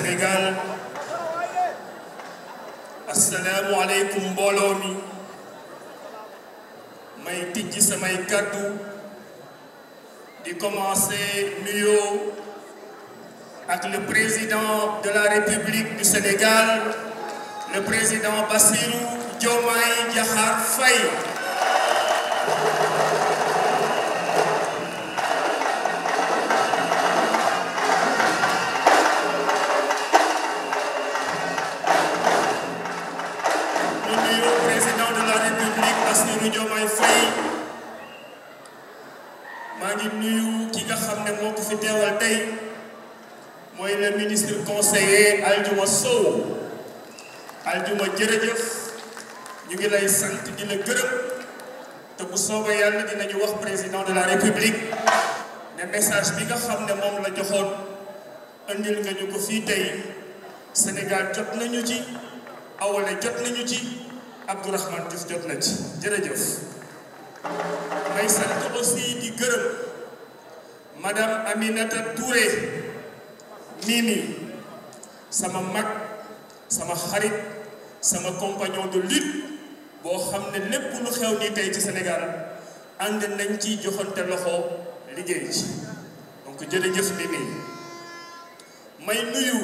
Sénégal assalaamu aleykum mbooloo mi may tijji samay kàddu di commencer nuyoo ak le président de la République du Sénégal le président Bassirou Diomaye Diakhar Faye maa ngi nuyu ki nga xam ne moo ko fi teewal tey mooy le ministre conseiller Aldiouma Sow Aldiouma jërëjëf ñu ngi lay sant di la gërëm te bu soobee yàlla dinañu wax président de la république ne message bi nga xam ne moom la joxoon andil nga ñu ko fii tey Sénégal jot nañu ci Awalé jot nañu ci Abdourahmane Diouf jot na ci jërëjëf. may sant aussi di gërëm madame Aminata Touré Mimi sama mag sama xarit sama compagnon de lutte boo xam ne lépp lu xew nii tey ci Sénégal ànd nañ ci joxante loxo liggéey ci donc jërëjëf Mimi. may nuyu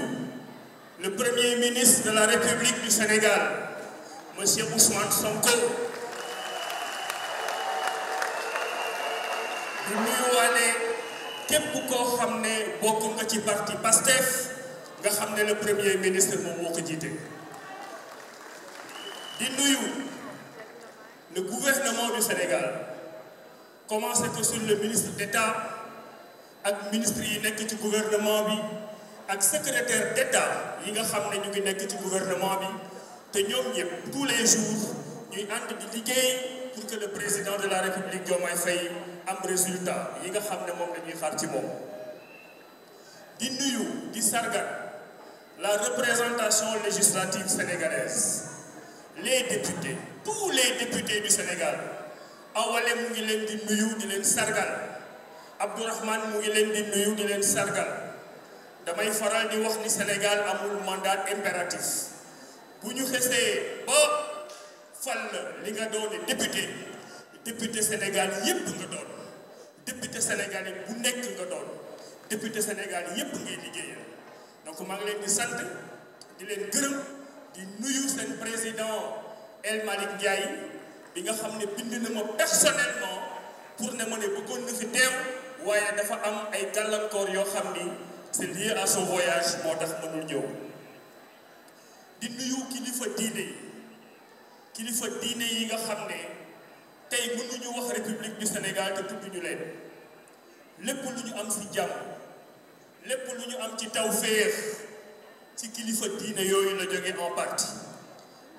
le premier ministre de la République du Sénégal monsieur Ousmane Sonko. di nuyuwaale képp koo xam ne bokk nga ci parti PASTEF nga xam ne le premier ministre moom moo ko jiite. di nuyu le gouvernement du Sénégal commencé ko sur le ministre d'État ak ministre yi nekk ci gouvernement bi ak secrétaire d'État yi nga xam ne ñu ngi nekk ci gouvernement bi te ñoom ñëpp tous les jours ñuy ànd di liggéey pour que le président de la République Diomaye Faye am résultat yi nga xam ne moom la ñuy xaar ci moom. di nuyu di sargal la représentation législative sénégalaise les députés tous les députés du Sénégal Awalé mu ngi leen di nuyu di leen sargal Abdourahmane mu ngi leen di nuyu di leen sargal damay faral di wax ni Sénégal amul mandat impératif bu ñu xesee ba fal li nga doon député Sénégal yépp nga doon député sénégalais bu nekk nga doon député Sénégal yépp ngay liggéeyal donc maa ngi leen di sant di leen gërëm di nuyu seen président El Malick Ndiaye bi nga xam ne bind na ma personnellement pour ne ma ne bëggoon na fi teew waaye dafa am ay gàllankoor yoo xam ni c'est lié à son voyage moo tax mënul ñëw. di nuyu kilifa diine yi nga xam ne tey mënuñu wax république du Sénégal te tudduñu leen lépp lu ñu am ci jàmm lépp lu ñu am ci tawfeex ci kilifa diine yooyu la jóge en partie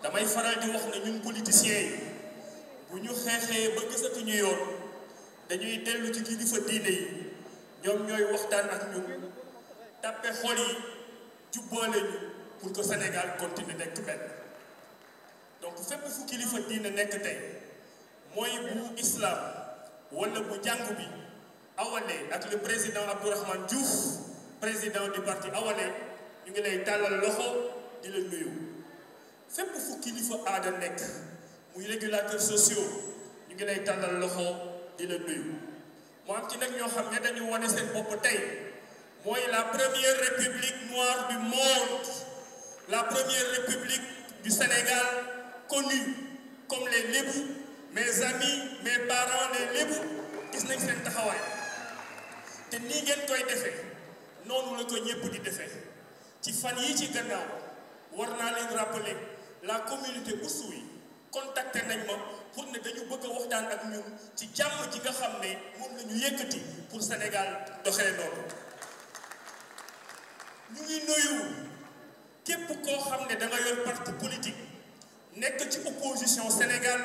damay faral di wax ne ñun politiciens yi bu ñu xeexee ba gisatuñu yoon dañuy dellu ci kilifa diine yi ñoom ñooy waxtaan ak ñun tàppe xol yi jubboole ñu pour que Sénégal continue nekk benn donc fépp fu kilifa diine nekk tey mooy bu islam wala bu jàng bi Awalé ak le président Abdourahmane Diouf président du parti Awalé ñu ngi lay tàllal loxo di la nuyu fépp fu kilifa aada nekk muy régulateurs sociaux ñu ngi lay tàllal loxo di la nuyu moo am ci nag ñoo xam ne dañu wane seen bopp tey mooy la première république noire du monde la première république du Sénégal connue comme les Lébou mes amis mes parents les Lébou gis nañ seen taxawaay te nii ngeen koy defee noonu la ko ñëpp di defee ci fan yi ci gannaaw war naa leen rappeler la communauté Oussouye contacté nañ ma pour ne dañu bëgg a waxtaan ak ñun ci jàmm ji nga xam ne moom la ñu yëkkati pour Sénégal doxee noonu. ñu ngi nuyu képp koo xam ne da nga yor parti politique nekk ci opposition Sénégal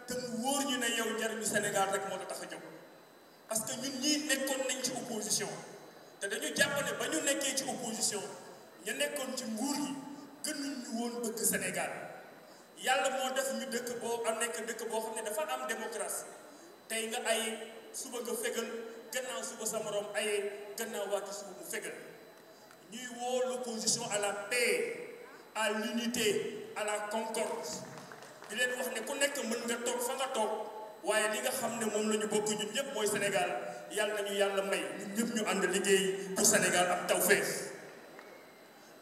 te mu wóor ñu ne yow njariñu Sénégal rek moo la tax a jóg parce que ñun ñii nekkoon nañ ci opposition te dañu jàpp ne ba ñu nekkee ci opposition ñu nekkoon ci nguur gi gënuñ ñu woon bëgg Sénégal yàlla moo def ñu dëkk boo am nekk dëkk boo xam ne dafa am démocratie tey nga ay suba nga fegal gannaaw suba sa morom ay gannaaw waati suba mu fegal ñuy woo l'opposition à la paix, à l'unité, à la concorde di leen wax ne ku nekk mën nga toog fa nga toog waaye li nga xam ne moom la ñu bokk ñun ñëpp mooy Sénégal yàlla nañu yàlla may ñun ñëpp ñu ànd liggéey pour Sénégal am tawfeex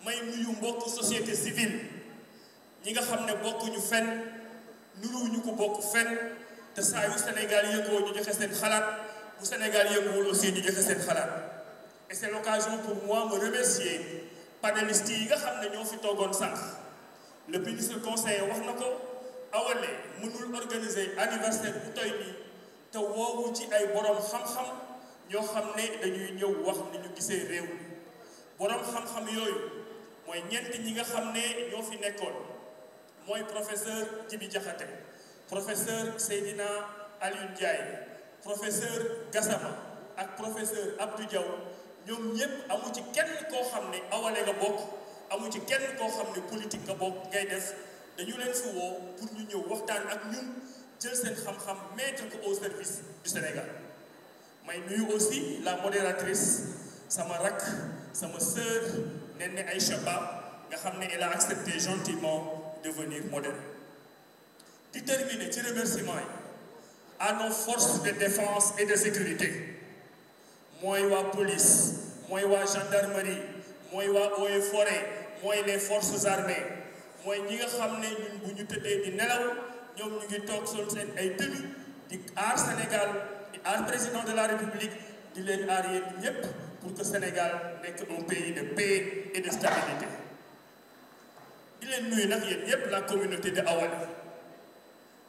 may nuyu mbokk société civile ñi nga xam ne bokkuñu fenn nuruwuñu ko bokk fenn te saa yu Sénégal yëngoo ñu joxe seen xalaat bu Sénégal yënguwul aussi ñu joxe seen xalaat et c'est l'occasion pour moi me remercier panélistes yi nga xam ne ñoo fi toogoon sànq le ministre conseiller wax na ko awale mënul organiser anniversaire bu toy nii te woowu ci ay borom xam-xam ñoo xam ne dañuy ñëw wax ni ñu gisee réew mi borom xam-xam yooyu mooy ñeent ñi nga xam ne ñoo fi nekkoon mooy professeur Djibi Diakhaté professeur Seydina Aliou Ndiaye professeur Gassama ak professeur Abdou Diaw ñoom ñëpp amu ci kenn koo xam ne awale nga bokk amu ci kenn koo xam ne politique nga bokk ngay def dañu leen fi woo pour ñu ñëw waxtaan ak ñun jël seen xam-xam mettre ko au service du Sénégal may nuyu aussi la modératrice sama rak sama sœur Néné Aïcha Ba nga xam ne elle a accepté gentiment de venir modérer di terminer ci remerciement yi à nos forces de défense et de sécurité mooy waa police mooy waa gendarmerie mooy waa eaux et forêt mooy les forces armées mooy ñi nga xam ne ñun bu ñu tëddee di nelaw ñoom ñu ngi toog sol seen ay tenue di aar Sénégal di aar président de la République di leen aar yéen ñëpp pour que Sénégal nekk un pays de paix et de stabilité di leen nuyu nag yéen ñëpp la communauté de Awalé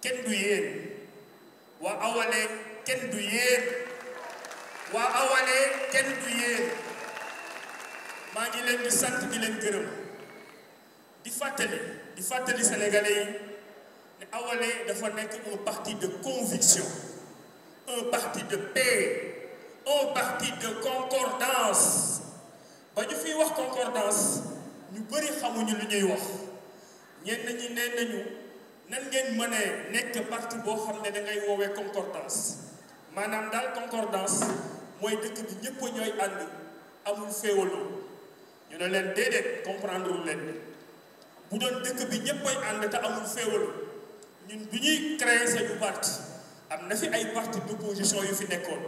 kenn du yéen waa Awalé kenn du yéen waa Awalé kenn du yéen maa ngi leen di sant di leen gërëm di fàttali sénégalais yi ne Awalé dafa nekk un parti de conviction un parti de paix un parti de concordance ba ñu fiy wax concordance ñu bëri xamuñu lu ñuy wax ñenn ñi nee nañu nan ngeen mënee nekk parti boo xam ne da ngay woowee concordance maanaam daal concordance mooy dëkk bi ñëpp ñooy ànd amul féewaloo ñu ne leen déedéet comprendre leen bu doon dëkk bi ñëpp ay ànd te amul féewaloo ñun bi ñuy créer suñu parti am na fi ay parti d'opposition yu fi nekkoon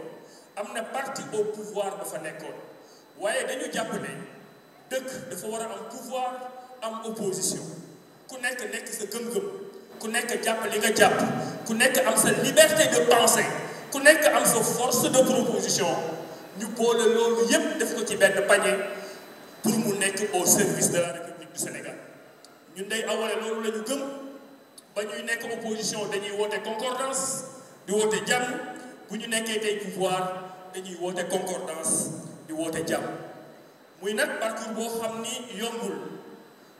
am na parti au pouvoir dafa nekkoon waaye dañu jàpp ne dëkk dafa war a am pouvoir am opposition ku nekk sa gëm-gëm ku nekk jàpp li nga jàpp ku nekk am sa liberté de penser ku nekk am sa force de proposition ñu boole loolu yépp def ko ci benn panier pour mu nekk au service de la République du Sénégal ñun day Awalé loolu la ñu gëm ba ñuy nekk opposition dañuy woote concordance di woote jàmm bu ñu nekkee tey pouvoir dañuy woote concordance di woote jàmm muy nag parcours boo xam ni yombul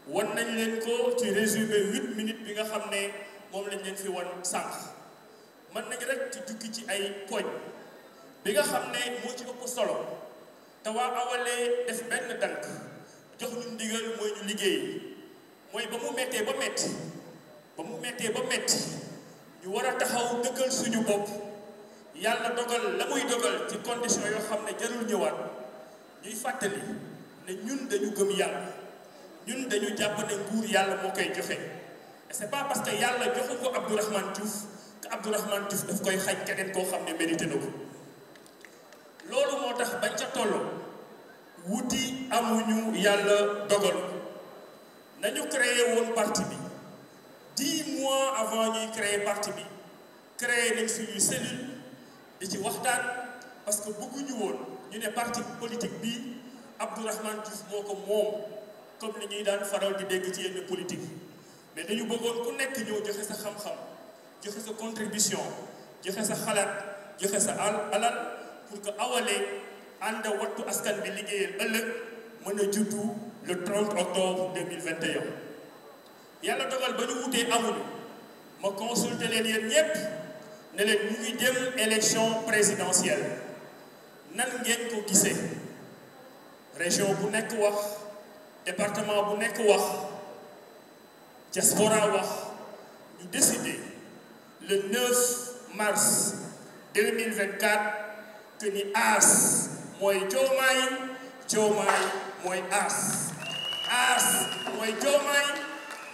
wan nañ leen ko ci résumé 8 minutes bi nga xam ne moom lañ leen fi wan sànq mën nañ rek ci jukki ci ay poñ bi nga xam ne moo ci ëpp solo te waa Awalé def benn dank jox ñu ndigal mooy ñu liggéey mooy ba mu méttee ba métti ñu war a taxaw dëggal suñu bopp yàlla dogal la muy dogal ci condition yoo xam ne jarul ñëwaat ñuy fàttali ne ñun dañu gëm yàlla ñun dañu jàpp ne nguur yàlla moo koy joxe et c'est pas parce que yàlla joxu ko Abdourahmane Diouf que Abdourahmane Diouf daf koy xañ keneen koo xam ne mérité na ko loolu moo tax bañ ca tolloo wuti amuñu yàlla dogal nañu créé woon parti bi 10 mois avant ñuy créer parti bi créé nañ suñuy cellule di ci waxtaan parce que bëgguñu woon ñu ne parti politique bi Abdourahmane Diouf moo ko moom comme li ñuy daan faral di dégg ci yenn politique mais dañu bëggoon ku nekk ñëw joxe sa xam-xam joxe sa contribution joxe sa xalaat joxe sa alal pour que Awalé ànd wattu askan bi liggéeyal ëllëg mën a juddu le 30 octobre 2021 yàlla dogal ba ñu wutee amul ma consulter leen yéen ñépp ne leen ñu ngi jëm élection présidentielle nan ngeen ko gisee région bu nekk wax département bu nekk wax diaspora wax ñu décider le 9 mars 2024 que ni aas mooy Diomaye mooy aas aas mooy Diomaye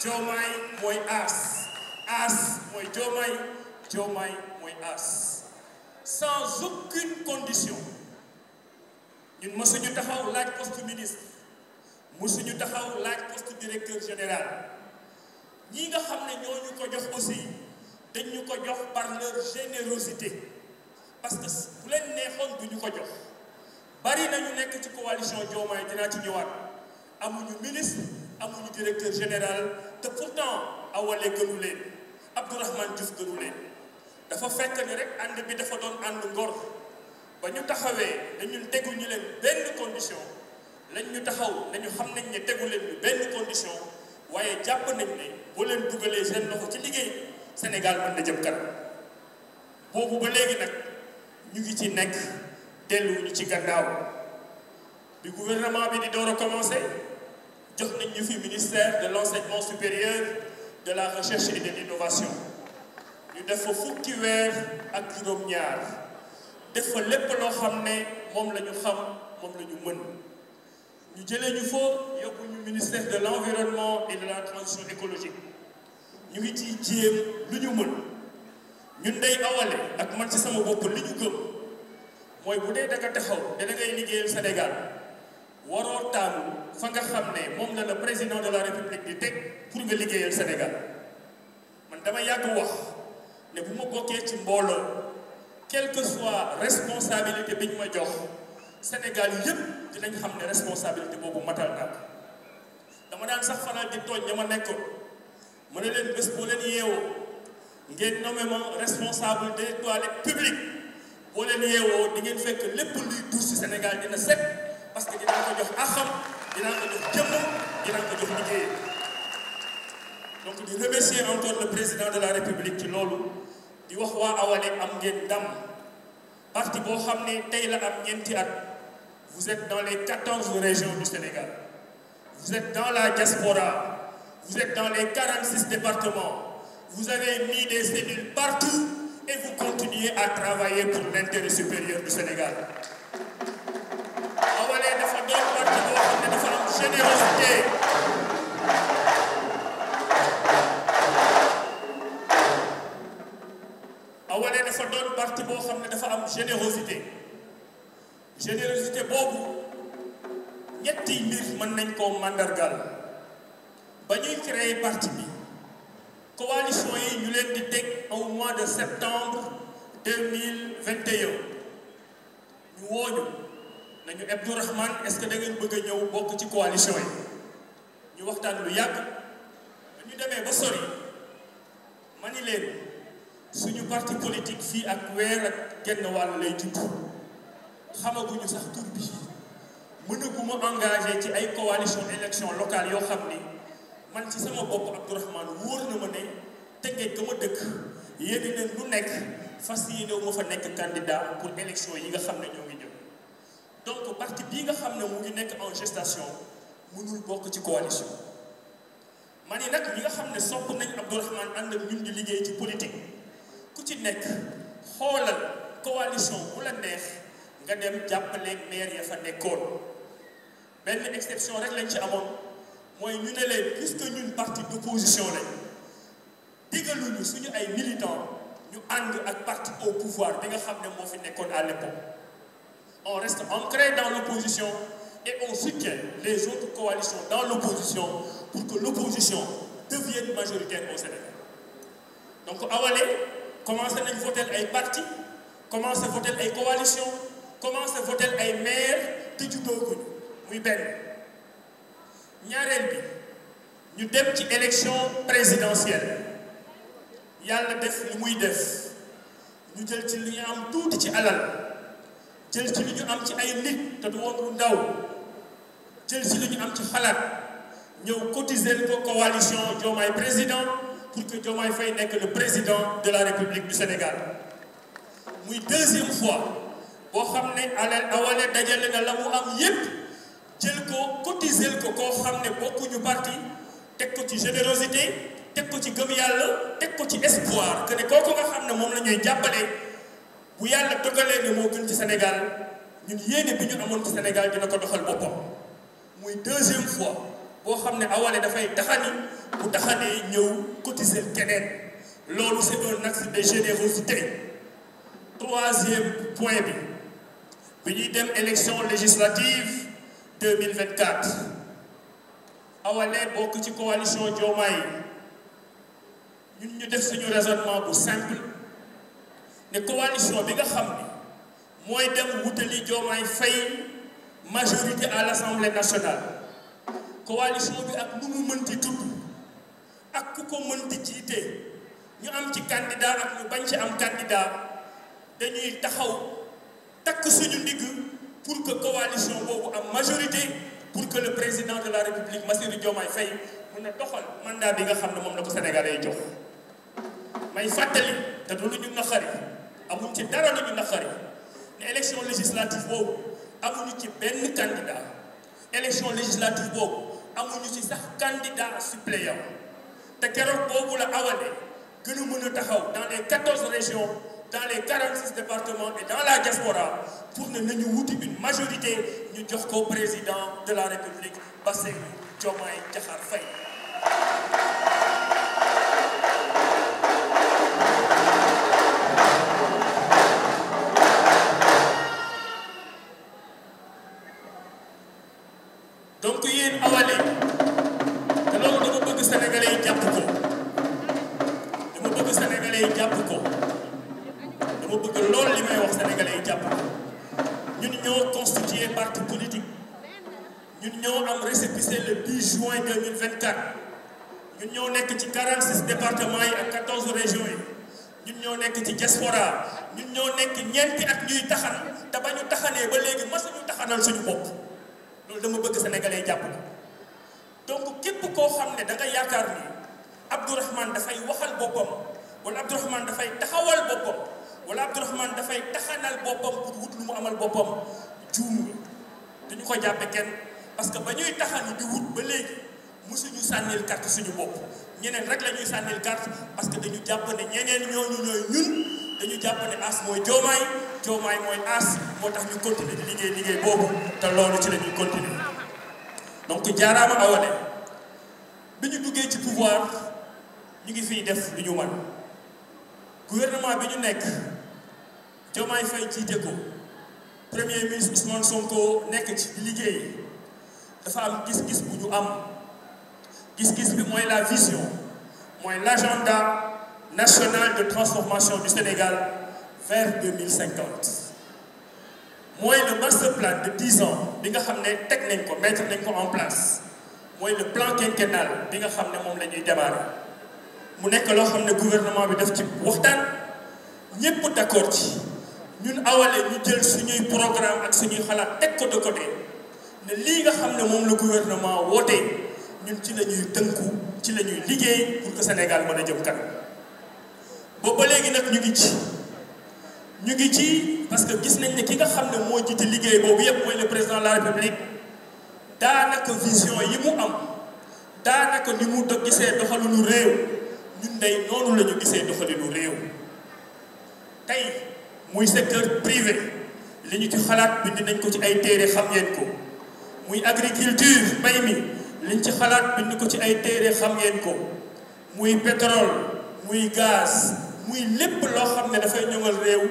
Diomaye mooy aas aas mooy Diomaye Diomaye mooy aas sans aucune condition ñun mësuñu taxaw laaj poste ministre mësuñu taxaw laaj poste directeur général ñi nga xam ne ñoo ñu ko jox aussi dañ ñu ko jox par leur générosité parce que bu leen neexoon du ñu ko jox bari nañu nekk ci coalition Diomaye dinaa ci ñëwaat amuñu ministre amuñu directeur général te pourtant Awalé gënu leen Abdourahmane Diouf gënu leen dafa fekk ni rek ànd bi dafa doon ànd ngor ba ñu taxawee dañu teguñu leen benn condition lañ ñu taxaw nañu xam nañ ne tegu leen ñu benn condition waaye jàpp nañ ne boo leen dugalee seen loxo ci liggéey Sénégal mën na jëm kanam boobu ba léegi nag ñu ngi ci nekk delluwuñu ci gannaaw bi gouvernement bi di door a commencé jox nañ ñu fi ministère de l'enseignement supérieur de la recherche et de l'innovation ñu def fa fukki weer ak juróom-ñaar def fa lépp loo xam ne moom la ñu xam moom la ñu mën ñu jëlee ñu foo yóbbu ñu ministère de l'environnement et de la transition écologique ñu ngi ciy jéem lu ñu mën ñun day Awalé ak man ci sama bopp li ñu gëm mooy bu dee danga taxaw da ngay liggéeyal Sénégal waroo taamu fa nga xam ne moom la le président de la République di teg pour nga liggéeyal Sénégal man dama yàgg wax ne bu ma bokkee ci mbooloo quelle que soit responsabilité bi ñu ma jox Sénégal yëpp dinañ xam ne responsabilité boobu matal naa ko dama daan sax fanal di tooñ ña ma nekkoon ma ne leen bés boo leen yeewoo ngeen nommé ma responsable des toilettes publiques boo leen yeewoo di ngeen fekk lépp luy duus ci Sénégal dina set parce que dinaa ko jox axam dinaa ko jox jëmmam dinaa ko jox liggéey donc di remercier encore le président de la République ci loolu di wax waa Awalé am ngeen ndam parti boo xam ne tey la am ñeenti at vous êtes dans les 14 régions du Sénégal vous êtes dans la diaspora vous êtes dans les 46 départements vous avez mis des cellules partout et vous continuez à travailler pour l'intérêt supérieur du Sénégal Awalé dafa doon parti boo xam ne dafa am générosité Awalé dafa doon parti boo xam ne dafa am générosité boobu ñetti mbir mën nañ koo màndargal ba ñuy créer parti bi coalition yi ñu leen di teg au mois de septembre 2021 ñu wooñu nañu Abdourahmane est-ce que da ngeen bëgg a ñëw bokk ci coalition yi ñu waxtaan lu yàgg ba ñu demee ba sori ma ni leen suñu parti politique fii ak weer ak genn wàll lay judd xamaguñu sax tur bi mënaguma engagé ci ay coalition élection locale yoo xam ni man ci sama bopp Abdourahmane wóor na ma ne Tëngéej ga ma dëkk yéen leen lu nekk fas yéene wu ma fa nekk candidat pour élection yi nga xam ne ñoo ngi ñëw donc parti bii nga xam ne mu ngi nekk en gestation mënul bokk ci coalition man ni nag ñi nga xam ne sopp nañ Abdourahmane ànd ak ñun di liggéey ci politique ku ci nekk xoolal coalition bu la neex nga dem jàppale maire ya fa nekkoon benn exception rek lañ ci amoon mooy ñu ne leen puisque ñun parti d'opposition lañ digaluñu suñu ay militants ñu ànd ak parti au pouvoir bi nga xam ne moo fi nekkoon à l'époque on reste ancré dans l'opposition et on soutient les autres coalitions dans l'opposition pour que l'opposition devienne majoritaire au Sénégal donc Awalé commencé nañ voter ay parti commencé voter ay coalition commencé voter ay maire te juddooguñu muy benn ñaareel bi ñu dem ci élection présidentielle yàlla def li muy def ñu jël ci li ñu am tuuti ci alal jël ci li ñu am ci ay nit te du woon lu ndaw jël ci li ñu am ci xalaat ñëw cotiser ko coalition Diomaye président pour que Diomaye Faye nekk le président de la République du Sénégal muy deuxième fois boo xam ne Awalé dajale na la mu am yépp jël ko cotiser ko koo xam ne bokkuñu parti teg ko ci générosité teg ko ci gëm yàlla teg ko ci espoir que ne kooku nga xam ne moom la ñuy jàppale bu yàlla dogalee ne moo gën ci Sénégal ñun yéene bi ñu amoon ci Sénégal dina ko doxal boppam muy deuxième fois boo xam ne Awalé dafay taxani bu taxanee ñëw cotiser keneen loolu c'est un acte de générosité. Troisième point bi ñuy dem élection législative 2024 Awalé bokk ci coalition Diomaye ñun ñu def suñu raisonnement bu simple ne coalition bi nga xam ni mooy dem wutali Diomaye Faye majorité à l'Assemblée nationale coalition bi ak nu mu mënti tudd ak ku ko mënti jiite ñu am ci candidat ak ñu bañ ci am candidat dañuy taxaw takk suñu ndigg pour que coalition boobu am majorité pour que le président de la République Bassirou Diomaye Faye mën a doxal mandat bi nga xam ne moom la ko Sénégalais yi jox may fàttali te du lu ñu naqari amuñ ci dara lu ñu naqari ne élection législative boobu amuñu ci benn candidat élection législative boobu amuñu ci sax candidat suppléant te keroog boobu la Awalé gën a mën a taxaw dans les 14 régions dans les 46 départements et dans la diaspora pour ne nañu wuti une majorité ñu jox ko président de la République Bassirou Diomaye Diakhar Faye. donc yéen Awalé te loolu dama bëgg sénégalais yi jàpp ko dama bëgg sénégalais yi jàpp ko dama bëgg loolu li may wax sénégalais yi jàpp ko ñun ñoo constitué parti politique ñun ñoo am récépissé le 10 juin 2024 ñun ñoo nekk ci 46 départements yi ak 14 régions yi ñun ñoo nekk ci diaspora ñun ñoo nekk ñeenti at ñuy taxan te ba ñu taxanee ba léegi masuñu taxanal suñu bopp loolu dama bëgg sénégalais jàpp ko donc képp koo xam ne da nga yaakaar ni Abdourahmane dafay waxal boppam wala Abdourahmane dafay taxawal boppam wala Abdourahmane dafay taxanal boppam pour wut lu mu amal boppam juum nga dañu ko jàppe kenn parce que ba ñuy taxani di wut ba léegi musuñu sànnil carte suñu bopp ñeneen rek la ñuy sànnil carte parce que dañu jàpp ne ñeneen ñooñu ñooy ñun dañu jàpp ne as mooy Diomaye Diomaye mooy as moo tax ñu continuer di liggéey boobu te loolu ci la ñuy continuer donc jaaraama Awalé bi ñu duggee ci pouvoir ñu ngi fiy def lu ñu mën gouvernement bi ñu nekk Diomaye Faye jiite ko premier ministre Ousmane Sonko nekk ci liggéey dafa am gis-gis bu ñu am gis-gis bi mooy la vision mooy l'agenda national de transformation du Sénégal vers 2050 mooy le master plan de 10 ans bi nga xam ne teg nañ ko mettre nañ ko en place mooy le plan quinquennal bi nga xam ne moom la ñuy démarrer mu nekk loo xam ne gouvernement bi daf ci waxtaan ñépp d'accord ci ñun Awalé ñu jël suñuy programme ak suñuy xalaat teg ko de côté ne lii nga xam ne moom le gouvernement woote ñun ci la ñuy tënku ci la ñuy liggéey pour que Sénégal mën a jëm kanam boobu ba léegi nag ñu ngi ci parce que gis nañ ne ki nga xam ne moo jiite liggéey boobu yépp mooy le président de la République daanaka vision yi mu am daanaka ni mu gisee doxalinu réew ñun day noonu la ñu gisee doxalinu réew tey muy secteur privé li ñu ci xalaat bind nañ ko ci ay téere xam ngeen ko muy agriculture mbay mi liñ ci xalaat bind ko ci ay téere xam ngeen ko muy pétrole muy gaz muy lépp loo xam ne dafay ñoŋal réew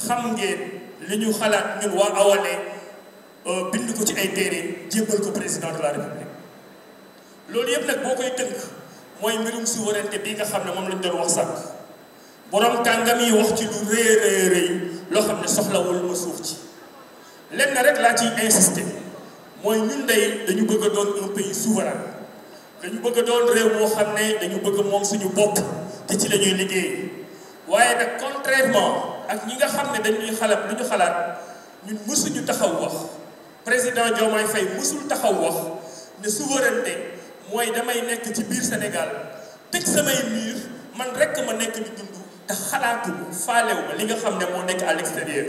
xam ngeen li ñu xalaat ñun waa Awalé bind ko ci ay téere jébbal ko président de la République loolu yëpp nag boo koy tënk mooy mbirum souveraineté bi nga xam ne moom lañ doon wax sànq borom kàngam yi wax ci lu rëy loo xam ne soxlawul ma suuf ci lenn rek laa ciy insister mooy ñun day dañu bëgg a doon un pays souverain dañu bëgg a doon réew moo xam ne dañu bëgg moom suñu bopp te ci la ñuy liggéey waaye nag contrairement ak ñi nga xam ne dañuy xalaat lu ñu xalaat ñun mësuñu taxaw wax président Diomaye Faye mësul taxaw wax ne souveraineté mooy damay nekk ci biir Sénégal tëj samay miir man rek ma nekk di dund te xalaatu faalew ma li nga xam ne moo nekk à l'extérieur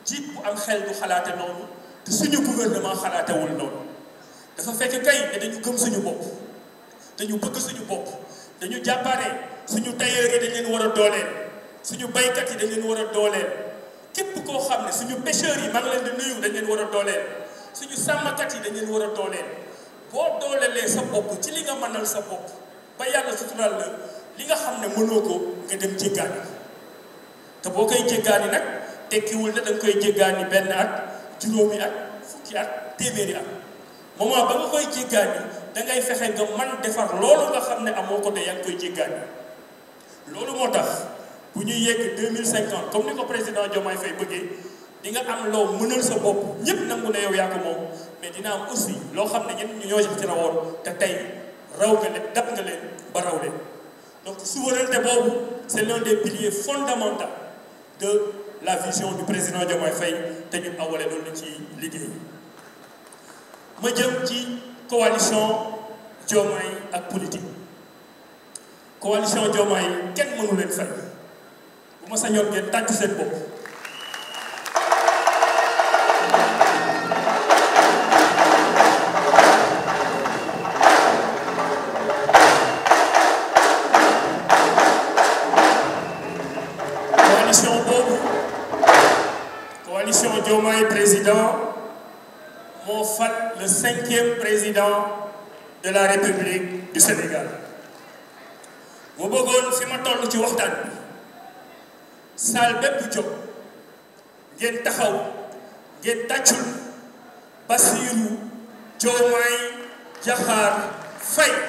jiit bu am xel du xalaate noonu te suñu gouvernement xalaatewul noonu dafa fekk kay ne dañu gëm suñu bopp dañu bëgg suñu bopp dañu jàppane suñu tailleur yi dañ leen war a dooleel suñu baykat yi dañ leen war a dooleel képp koo xam ne suñu pêcheurs yi maa ngi leen di nuyu dañ leen war a dooleel suñu sàmmkat yi dañ leen war a dooleel boo doolelee sa bopp ci li nga mënal sa bopp ba yàlla suturaal la li nga xam ne mënoo ko nga dem jéggaani te boo koy jéggaani nag tekkiwul ne da nga koy jéggaani benn at juróomi at fukki at téeméeri at moment ba nga koy jéggaani da ngay fexe nga man defar loolu nga xam ne amoo ko de yaa ngi koy jéggaani loolu moo tax bu ñuy yegg 2050 comme ni ko président Diomaye Faye bëggee di nga am loo mënal sa bopp ñëpp nangu ne yow yaa ko moom mais dina am aussi loo xam ne ñenn ñu ñoo ci rawoon te tey raw nga leen dab nga leen ba raw leen donc souveraineté boobu c'est l'un des piliers fondamentaux de la vision du président Diomaye Faye te ñu awale loolu la ci liggéey ma jëm ci coalition Diomaye ak politique coalition Diomaye kenn mënu leen fay bu ma sañoon ngeen tàccu seen bopp coalition Diomaye président moo fal le 5e président de la République du Sénégal mu bëggoon fi ma toll ci waxtaan bi saal bépp jóg ngeen taxaw ngeen tàccul Bassirou Diomaye Diakhar Faye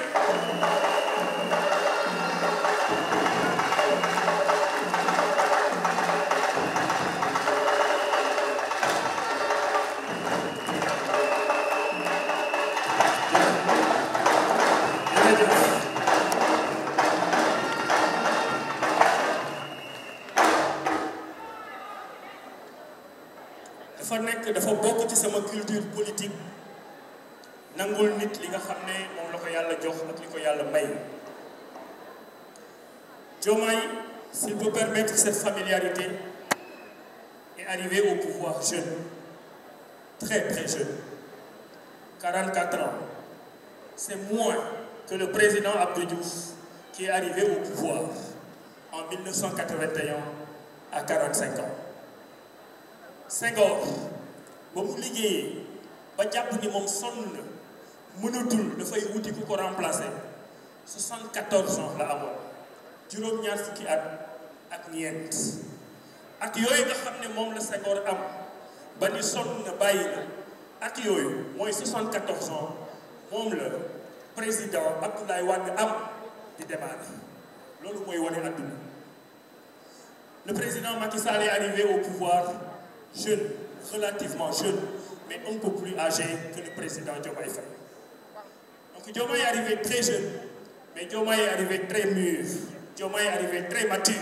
dafa bokk ci sama culture politique nangul nit li nga xam ne moom la ko yàlla jox ak li ko yàlla may Diomaye s'il peut permettre cette familiarité est arrivé au pouvoir jeune très très jeune 44 ans c'est moins que le président Abdou Diouf qui est arrivé au pouvoir en 1981 à 45 ans Senghor ba mu liggéeyee ba jàpp ni moom sonn na mënatul dafay wuti ku ko remplacer 74 ans la amoon juróom-ñaar fukki at ak ñeent ak yooyu nga xam ne moom la Senghor am ba ni sonn na bàyyi na ak yooyu mooy 74 ans moom la président Abdoulaye Wade am di démarrer loolu mooy wane àdduna le président Macky Sall est arrivé au pouvoir jeune, relativement jeune, mais un peu plus âgé que le président Diomaye Faye. Donc Diomaye est arrivé très jeune, mais Diomaye est arrivé très mûr, Diomaye est arrivé très mature,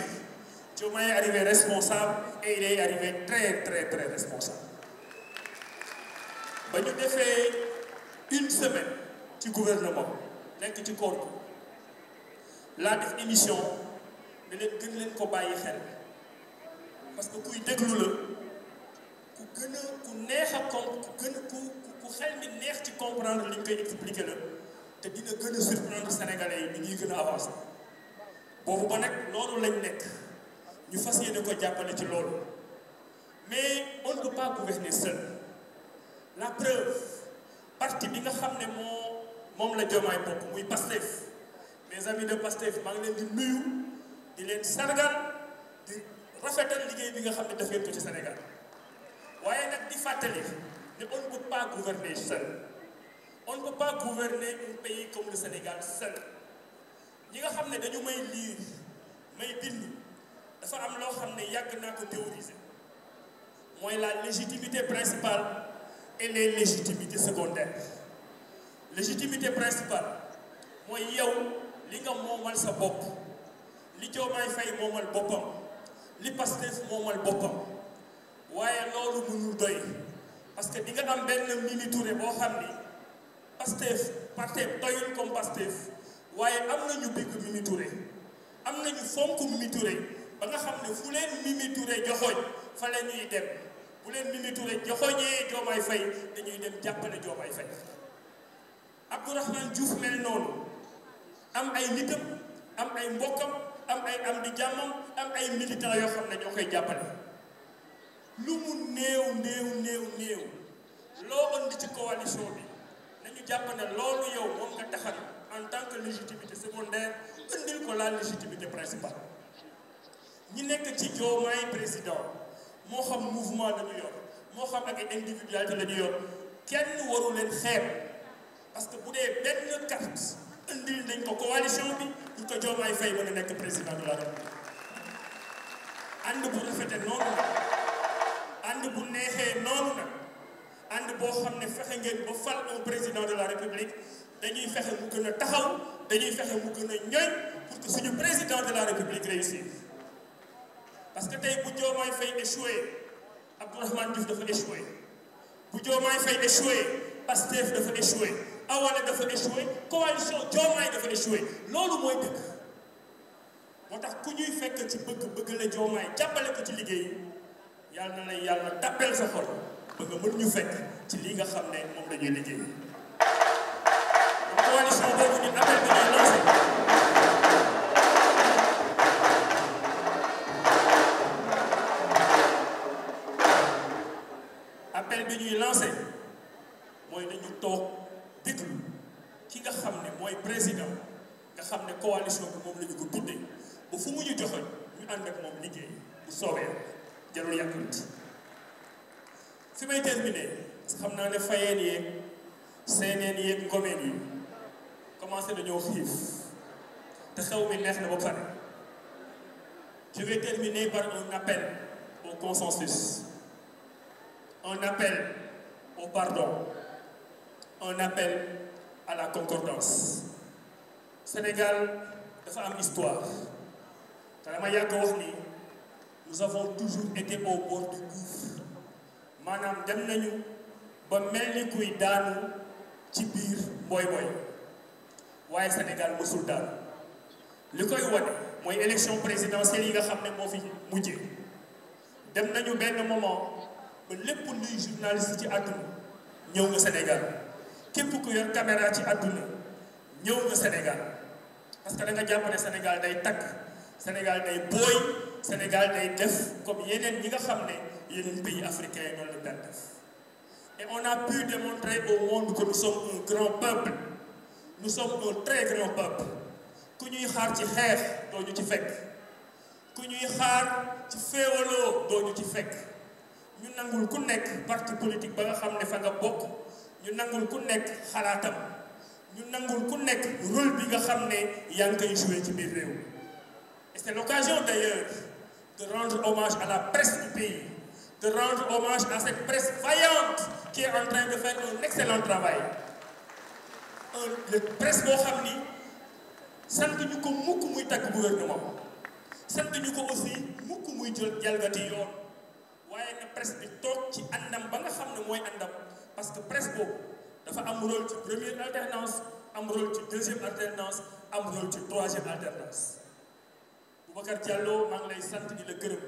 Diomaye est arrivé responsable et il est arrivé très très très responsable. Ba ñu defee une semaine ci gouvernement nekk ci koor gi laa def émission ne leen gën leen ko bàyyi xel parce que kuy déglu la ku gën a ku neex a ku xel mi neex ci comprendre li ñu koy expliquer la te dina gën a surprendre sénégalais yi ni ñuy gën a avancer boobu ba nag loolu lañ nekk ñu fas yéene ko jàppale ci loolu mais on ne peut pas gouverner seul la preuve parti bi nga xam ne moom la Diomaye bokk muy Pastef mes amis de Pastef maa ngi leen di nuyu di leen sargal di rafetal liggéey bi nga xam ne def ngeen ko ci Sénégal waaye nag di fàttali ne on ne peut pas gouverner seul on ne peut pas gouverner un pays comme le Sénégal seul ñi nga xam ne dañu may lire may bind dafa am loo xam ne yàgg naa ko théoriser mooy la légitimité principale et les légitimités secondaires légitimité principale mooy yow li nga moomal sa bopp li Diomaye Faye moomal boppam li Pastef moomal boppam waaye loolu mënul doy parce que di nga am benn Mimi Touré boo xam ni Pastef doyul comme Pastef waaye am nañu bëgg Mimi Touré am nañu fonk Mimi Touré ba nga xam ne fu leen Mimi Touré joxoñ fa la ñuy dem bu leen Mimi Touré joxoñee Diomaye Faye dañuy dem jàppale Diomaye Faye Abdourahmane Diouf mel noonu am ay nitam am ay mbokkam am ay am di jàmmam am ay militants yoo xam ne ñoo koy jàppale lu mu néew loo andi ci coalition bi nañu jàpp ne loolu yow moom nga taxal en tant que légitimité secondaire indil ko la légitimité principale ñi nekk ci Diomaye président moo xam mouvement la ñu yor moo xam ak individualité la ñu yor kenn waru leen xeeb parce que bu dee benn carte indil nañ ko coalition bi pour que Diomaye Faye mën a nekk président de la République ànd bu rafete noonu nag ànd bu neexee noonu nag ànd boo xam ne fexe ngeen ba fal un président de la République dañuy fexe mu gën a taxaw dañuy fexe mu gën a ñoñ pour que suñu président de la République réussir parce que tey bu Diomaye Faye échoué Abdourahmane Diouf dafa échoué bu Diomaye Faye échoué Pastef dafa échoué Awale dafa échoué coalition Diomaye dafa échoué loolu mooy dëgg moo tax ku ñuy fekk ci bëgg la Diomaye jàppale ko ci liggéey yàlla na lay yàlla tàppeel sa xol ba nga mën ñu fekk ci li nga xam ne moom la ñuy liggéey coalition boobu ñu appel bi ñuy lancé appel bi ñuy lancé mooy nañu toog déglu ki nga xam ne mooy président nga xam ne coalition bi moom la ñu ko tuddee ba fu mu ñu joxoon ñu ànd ak moom liggéey bu soobee jarul yàkkamti fi may terminer parce que xam naa ne fayeen yeeg seeneen yeeg ngomeen yi commencé dañoo xiif te xew mi neex na ba pare je vais terminer par un appel au consensus un appel au pardon un appel à la concordance Sénégal dafa am histoire te dama yàgg wax ni nous avons toujours été au bord du gouffre maanaam dem nañu ba mel ni kuy daanu ci biir mboy waaye Sénégal mësul daanu li koy wane mooy élection présidentielle yi nga xam ne moo fi mujjee dem nañu benn moment ba lépp luy journaliste ci àdduna ñëw nga Sénégal képp ku yor caméra ci àdduna ñëw nga Sénégal parce que da nga jàpp ne Sénégal day takk Sénégal day booy Sénégal day def comme yeneen ñi nga xam ne yeneen pays africains yi noonu la daan def et on a pu démontrer au monde que nous sommes un grand peuple nous sommes un très grand peuple ku ñuy xaar ci xeex doo ñu ci fekk ku ñuy xaar ci féewaloo doo ñu ci fekk ñu nangul ku nekk parti politique ba nga xam ne fa nga bokk ñu nangul ku nekk xalaatam ñu nangul ku nekk rôle bi nga xam ne yaa ngi koy joué ci biir réew et c'est l'occasion d'ailleurs de rendre hommage à la presse du pays de rendre hommage à cette presse vaillante qui est en train de faire un excellent travail le presse boo xam ni sant ñu ko mukk muy tagg gouvernement sant ñu ko aussi mukk muy jël jalgati yoon waaye na presse bi toog ci àndam ba nga xam ne mooy àndam parce que presse boobu dafa am rôle ci première alternance am rôle ci deuxième alternance am rôle ci troisième alternance Boubacar Diallo maa ngi lay sant di la gërëm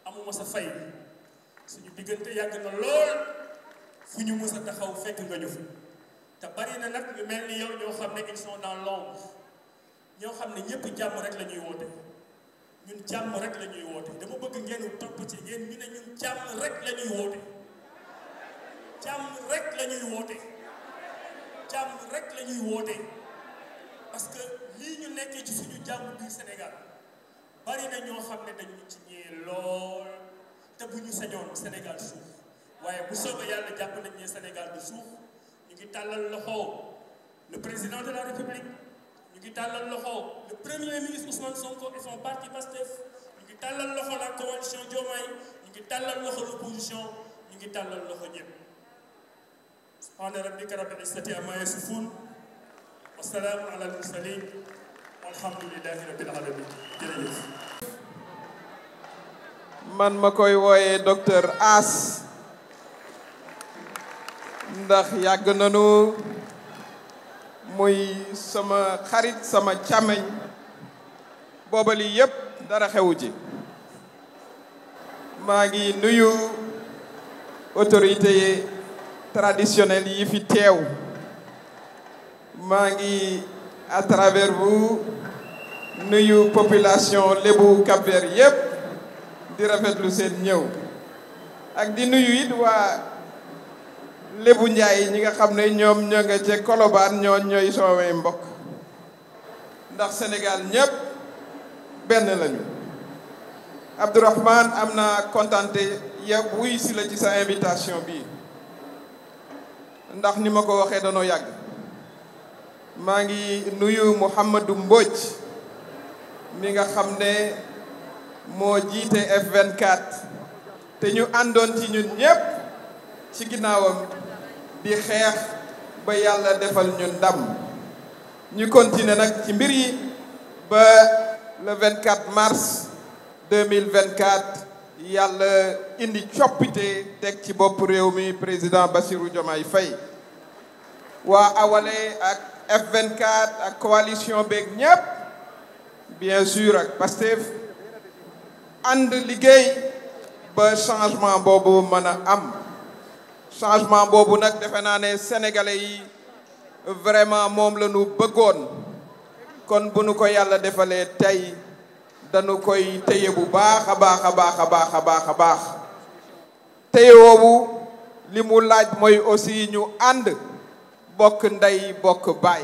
amuma sa fay suñu diggante yàgg na lool fu ñu mës a taxaw fekk nga ñu fi te bari na nag ñu mel ni yow ñoo xam ne ils sont dans l'ombre ñoo xam ne ñëpp jàmm rek la ñuy woote ñun jàmm rek la ñuy woote dama bëgg ngeen topp ci ngeen ñu ne ñun jàmm rek la ñuy woote jàmm rek la ñuy woote jàmm rek la ñuy woote parce que lii ñu nekkee ci suñu jàmm biir Sénégal bari na ñoo xam ne dañu ci ñee lool te bu ñu sañoon Sénégal suuf waaye bu soobee yàlla jàpp nañ ne Sénégal du suuf ñu ngi tàllal loxo le président de la République ñu ngi tàllal loxo le premier ministre Ousmane Sonko et son parti Pastef ñu ngi tàllal loxo la coalition Diomaye ñu ngi tàllal loxo l'opposition ñu ngi tàllal loxo ñëpp subhaana rabbika rabbil izzati ammaa yasifuun wa salaamun alal mursaliin walhamdulillahi rabbil alamin jërëjëf. man ma koy wooyee docteur As ndax yàgg nañu muy sama xarit sama càmmeñ booba lii yépp dara xewu ci maa ngi nuyu autorité traditionnelle yi fi teew maa ngi à travers vous nuyu population lébu Cap-Vert yépp di rafetlu seen ñëw ak di nuyu it waa Lébu Njaay ñi nga xam ne ñoom ñoo nga ca Colobane ñooy soowee mbokk ndax Sénégal ñépp benn lañu. Abdourahmane am na kontante yëpp wuy si la ci sa invitation bi ndax ni ma ko waxee danoo yàgg. maa ngi nuyu Mouhamadou Mbodj mi nga xam ne moo jiite F24 te ñu àndoon ci ñun ñépp ci ginnaawam di xeex ba yàlla defal ñu ndam ñu continuer nag ci mbir yi ba le 24 mars 2024 yàlla indi coppite teg ci bopp réew mi président Bassirou Diomaye Faye waa Awalé ak F24 ak coalition beeg ñépp bien sûr ak Pastef ànd liggéey ba changement boobu mën a am changement boobu nag defe naa ne sénégalais yi vraiment moom la ñu bëggoon kon bu nu ko yàlla defalee tey dañu koy téye bu baax a baax a baax a baax a baax a baax téye woowu li mu laaj mooy aussi ñu ànd bokk ndey bokk baay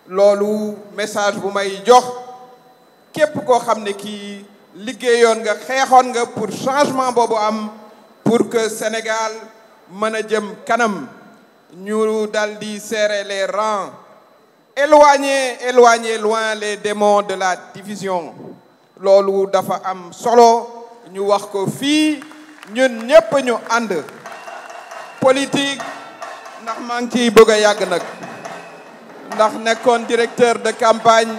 loolu message bu may jox képp koo xam ne kii liggéeyoon nga xeexoon nga pour changement boobu am pour que Sénégal mën a jëm kanam ñu dal di serrer les rangs éloigner loin les démons de la division loolu dafa am solo ñu wax ko fii ñun ñépp ñu ànd politique ndax maa ngi ciy bëgg a yàgg nag ndax nekkoon directeur de campagne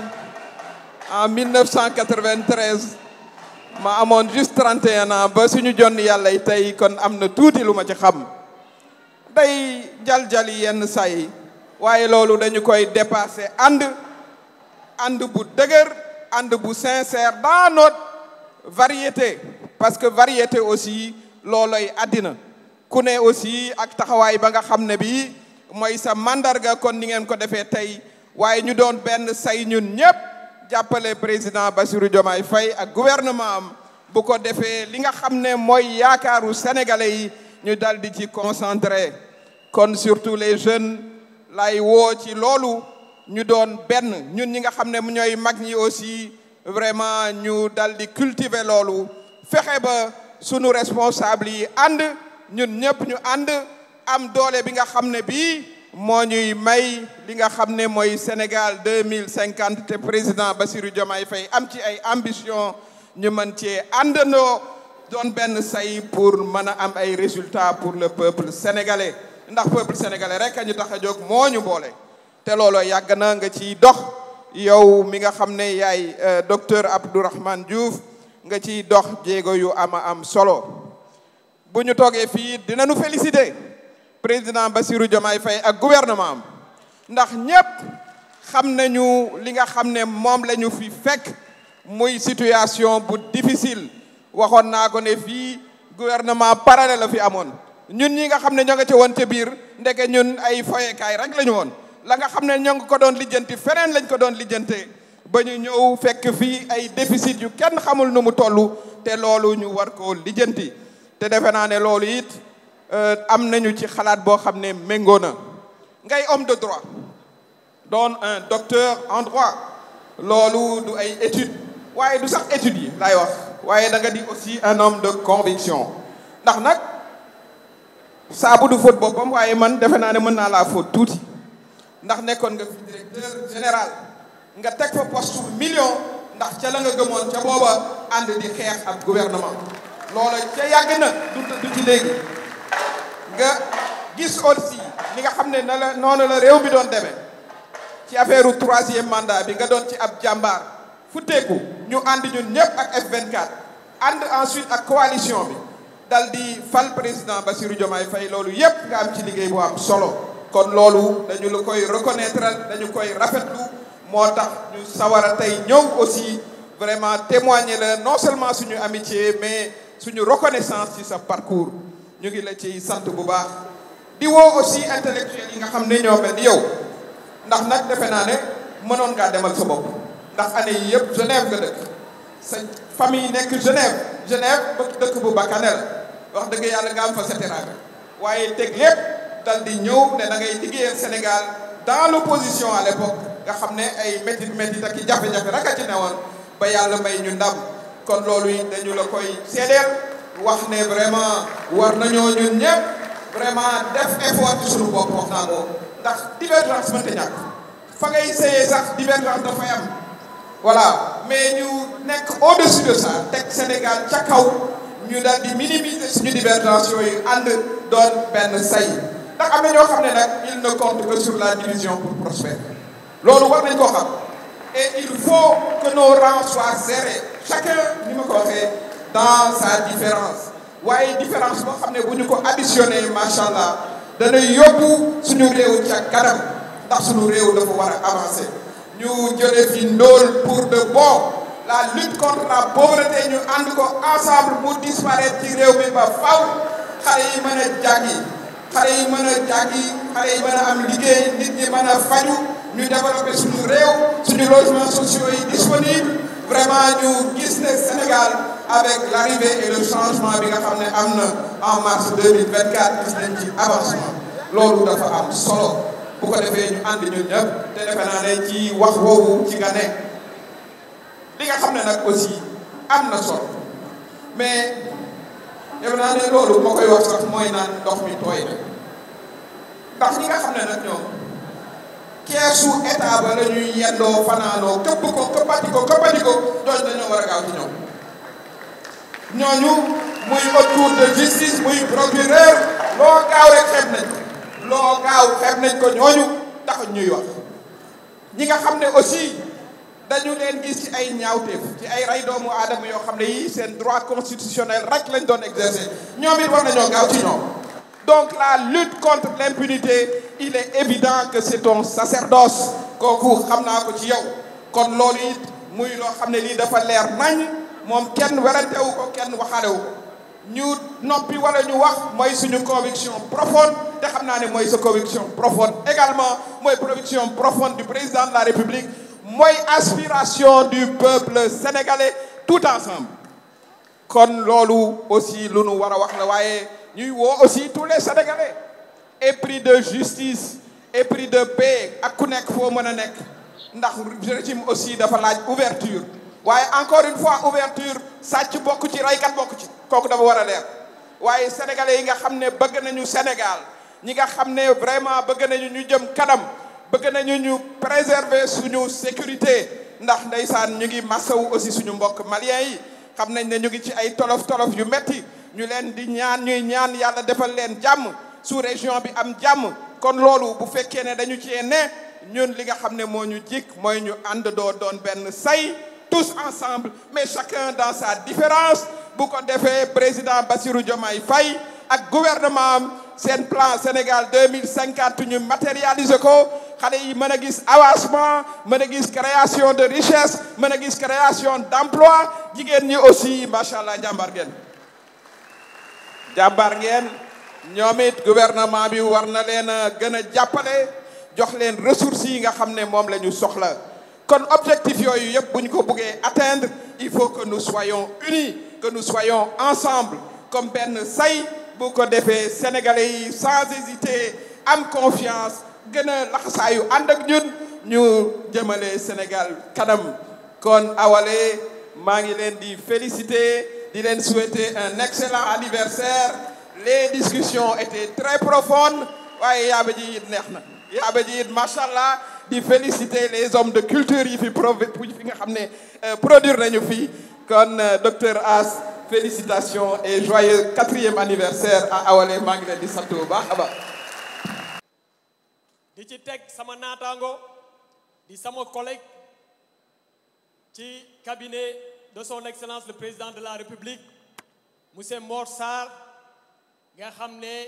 en 1993 ma amoon juste 31 ans ba suñu jonn yàlla tey kon am na tuuti lu ma ci xam day jaljali yenn say waaye loolu dañu koy dépasser ànd bu dëgër ànd bu sincère dans notre variété parce que variété aussi looloy àddina ku ne aussi ak taxawaay ba nga xam ne bi mooy sa mandarga kon ni ngeen ko defee tey waaye ñu doon benn say ñun ñépp jàppale président Bassirou Diomaye Faye ak gouvernement am bu ko defee li nga xam ne mooy yaakaaru sénégalais yi ñu dal di ci concentré kon surtout les jeunes lay woo ci loolu ñu doon benn ñun ñi nga xam ne ñooy mag ñi aussi vraiment ñu dal di cultiver loolu fexe ba sunu responsable yi ànd ñun ñëpp ñu ànd am doole bi nga xam ne bii moo ñuy may li nga xam ne mooy Sénégal 2050 te président Bassirou Diomaye Faye am ci ay ambition ñu mën cee àndandoo doon benn say pour mën a am ay résultats pour le peuple sénégalais ndax peuple sénégalais rek a ñu tax a jóg moo ñu boole te looloo yàgg na nga ciy dox yow mi nga xam ne yaay docteur Abdourahmane Diouf nga ciy dox jéego yu am solo bu ñu toogee fii dinañu féliciter président Bassirou Diomaye Faye ak gouvernement am ndax ñépp xam nañu li nga xam ne moom la ñu fi fekk muy situation bu difficile waxoon naa ko ne fii gouvernement parallèle la fi amoon ñun ñi nga xam ne ñoo nga ca woon ca biir ndeke ñun ay foyekaay rek la ñu woon la nga xam ne ñoo ngi ko doon lijjanti feneen lañ ko doon lijjante ba ñu ñëw fekk fii ay déficit yu kenn xamul nu mu toll te loolu ñu war koo lijjanti te defe naa ne loolu it am nañu ci xalaat boo xam ne méngoo na ngay homme de droit doon un docteur en droit loolu du ay études waaye du sax études yi laay wax waaye da nga di aussi un homme de conviction ndax nag saabu du faute boppam waaye man defe naa ne mën naa laa faute tuuti ndax nekkoon nga fi directeur général nga teg fa poste million ndax ca la nga gëmoon ca booba ànd di xeex ak gouvernement loola ca yàgg na du ci léegi nga gis aussi li nga xam ne noonu la réew mi doon demee ci affaire u 3e mandat bi nga doon ci ab jàmbaar futteeku ñu ànd ñun ñëpp ak F24 ànd ensuite ak coalition bi dal di fal président Bassirou Diomaye Faye loolu yépp nga am ci liggéey bu am solo kon loolu dañu la koy reconnaître dañu koy rafetlu moo tax ñu sawar a tey ñëw aussi vraiment témoigner la non seulement suñu amitié mais suñu reconnaissance ci sa parcours ñu ngi la ci sant bu baax di woo aussi intellectuels yi nga xam ne ñoo mel ni yow ndax nag defe naa ne mënoon ngaa demal sa bopp ndax année yi yëpp Genève nga dëkk sa famille nekk Genève ba dëkk bu bakkane la wax dëgg yàlla nga am fa sa teraanga waaye teg lépp dal di ñëw ne da ngay liggéeyal Sénégal dans l'opposition à l'époque nga xam ne ay métit ak i jafe-jafe rek a ci newoon ba yàlla may ñu ndam kon loolu it dañu la koy seedeel wax ne vraiment war nañoo ñun ñëpp vraiment def effort ci suñu bopp wax naa ko ndax divergence mënta ñàkk fa ngay sëyee sax divergence dafay am voilà mais ñu nekk au-dessus de ça teg Sénégal ca kaw ñu daal di minimiser suñu divergence yooyu ànd doon benn say ndax am na ñoo xam ne nag il ne compte que sur la division pour prospérer loolu war nañ koo xam et il faut que nos rangs soient serrés chacun ni ma ko waxee dans sa différence waaye différence boo xam ne bu ñu ko additionné macha allah dana yóbbu suñu réew ca kanam ndax suñu réew dafa war a avancer ñu jëlee fi ndóol pour de bon la lutte contre la pauvreté ñu ànd ko ensemble mu disparaître ci réew mi ba faw xale yi mën a jàngi xale yi mën a jàngi xale yi mën a am liggéey nit ñi mën a faju ñu développer suñu réew suñu logements sociaux yi disponible vraiment ñu gis ne Sénégal avec l'arrivée et le changement bi nga xam ne am na en mars 2024 gis nañ ci avancement loolu dafa am solo bu ko defee ñu ànd ñun ñëpp te defe naa ne ci wax woowu ci nga nekk li nga xam ne nag aussi am na solo mais defe naa ne loolu moo koy wax sax mooy naan ndox mi tooy na ndax ñi nga xam ne nag ñoom keesu état ba la ñuy yendoo fanaanoo këpp ko këppati ko ñooñu dañoo war a gaaw ci ñoom ñooñu muy autour de justice muy procureur loo gaaw rek xeeb nañ ko ñooñu taxuñ ñuy wax ñi nga xam ne aussi dañu leen gis ci ay ñaawteef ci ay rey doomu aadama yoo xam ne yii seen droit constitutionnel rek lañ doon exercer ñoom it war nañoo gaaw ci ñoom donc la lutte contre l'impunité il est évident que c'est ton sacerdoce kooku xam naa ko ci yow kon loolu it muy loo xam ne lii dafa leer nañ moom kenn werantewu ko kenn waxaalewu ko ñu noppi wala ñu wax mooy suñu conviction profonde te xam naa ne mooy sa conviction profonde également mooy conviction profonde du président de la République mooy aspiration du peuple sénégalais tout ensemble kon loolu aussi lu nu war a wax la waaye ñuy woo aussi tous les Sénégalais épris de justice épris de paix ak ku nekk foo mën a nekk ndax régime aussi dafa laaj ouverture waaye encore une fois ouverture sàcc bokk ci raykat bokk ci kooku dafa war a leer waaye sénégalais yi nga xam ne bëgg nañu Sénégal ñi nga xam ne vraiment bëgg nañu ñu jëm kanam bëgg nañu ñu préserver suñu sécurité ndax ndeysaan ñu ngi massawu aussi suñu mbokk maliens yi xam nañ ne ñu ngi ci ay tolof yu metti ñu leen di ñuy ñaan yàlla defal leen jàmm sous région bi am jàmm kon loolu bu fekkee ne dañu cee ne ñun li nga xam ne moo ñu jik mooy ñu ànd doo doon benn say tous ensemble mais chacun dans sa différence bu ko defee président Bassirou Diomaye Faye ak gouvernement am seen plan Sénégal 2050 ñu matérialiser ko xale yi mën a gis avancement mën a gis création de richesse mën a gis création d'emploi jigéen ñi aussi macha allah jàmbaar ngeen ñoom it gouvernement bi war na leen a gën a jàppale jox leen ressources yi nga xam ne moom la ñu soxla kon objectif yooyu yëpp bu ñu ko buggee atteindre il faut que nous soyons unis que nous soyons ensemble comme benn say bu ko defee sénégalais yi sans hésiter am confiance gën a laxasaayu ànd ak ñun ñu jëmale Sénégal kanam kon awale maa ngi leen di féliciter di leen souhaiter un excellent anniversaire les discussions étaient très profondes waaye yaaba ji it neex na yaaba ji it macha allah di féliciter les hommes de culture yi fi nga xam ne produire nañu fii kon docteur As félicitations et joyeux 4e anniversaire à Awalé maa ngi leen di sant bu baax a baax. di ci teg sama naataango di sama collègue ci cabinet de son excellence le président de la République monsieur Mor Sarr nga xam ne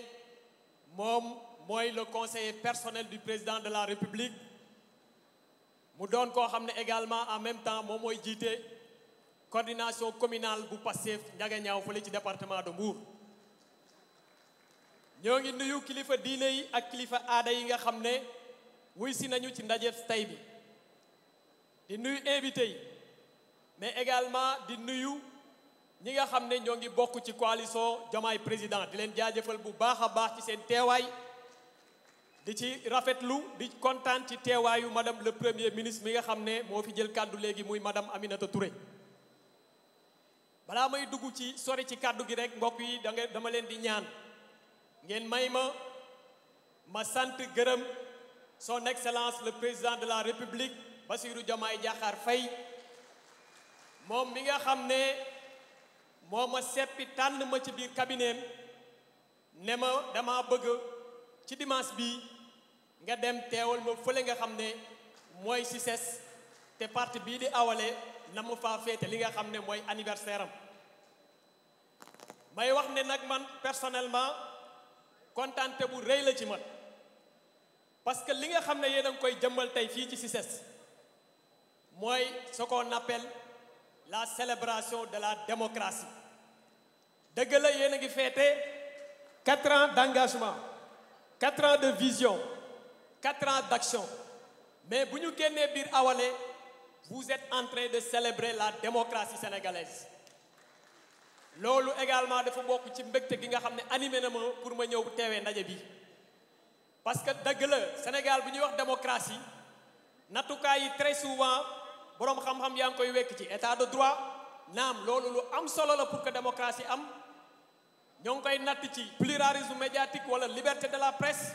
moom mooy le conseiller personnel du président de la République mu doon koo xam ne également en même temps moom mooy jiite coordination communale bu Pastef Ndiaganiao fële ci département de Mbour. ñoo ngi nuyu kilifa diine yi ak kilifa aada yi nga xam ne wuy si nañu ci ndajeef tey bi di nuyu invité yi mais également di nuyu ñi nga xam ne ñoo ngi bokk ci coalition Diomaye président di leen jaajëfal bu baax a baax ci seen teewaay di ci rafetlu di kontaan ci teewaayu madame le premier ministre mi nga xam ne moo fi jël kàddu léegi muy madame Aminata Touré. balaa may dugg ci sori ci kàddu gi rek mbokk yi dama leen di ñaan ngeen may ma sant gërëm son excellence le président de la république Bassirou Diomaye Diakhar Faye moom mi nga xam ne moo ma seppi tànn ma ci biir cabinet ne ma dama bëgg ci dimanche bi nga dem teewal ma fële nga xam ne mooy CICES te parti bii di awale na mu faa féete li nga xam ne mooy anniversaire am may wax ne nag man personnellement kontaante bu rëy la ci man parce que li nga xam ne yéen a ngi koy jëmmal tey fii ci CICES mooy ce qu'on appelle la célébration de la démocratie dëgg la yéen a ngi féete 4 ans d'engagement 4 ans de vision 4 ans d'action mais bu ñu génnee biir awale vous êtes en train de célébrer la démocratie sénégalaise loolu également dafa bokk ci mbégte gi nga xam ne animé na ma pour ma ñëw teewee ndaje bi parce que dëgg la Sénégal bu ñuy wax démocratie nattukaay yi très souvent boroom xam-xam yaa ngi koy wekk ci état de droit naam loolu lu am solo la pour que démocratie am ñoo ngi koy natt ci pluralisme médiatique wala liberté de la presse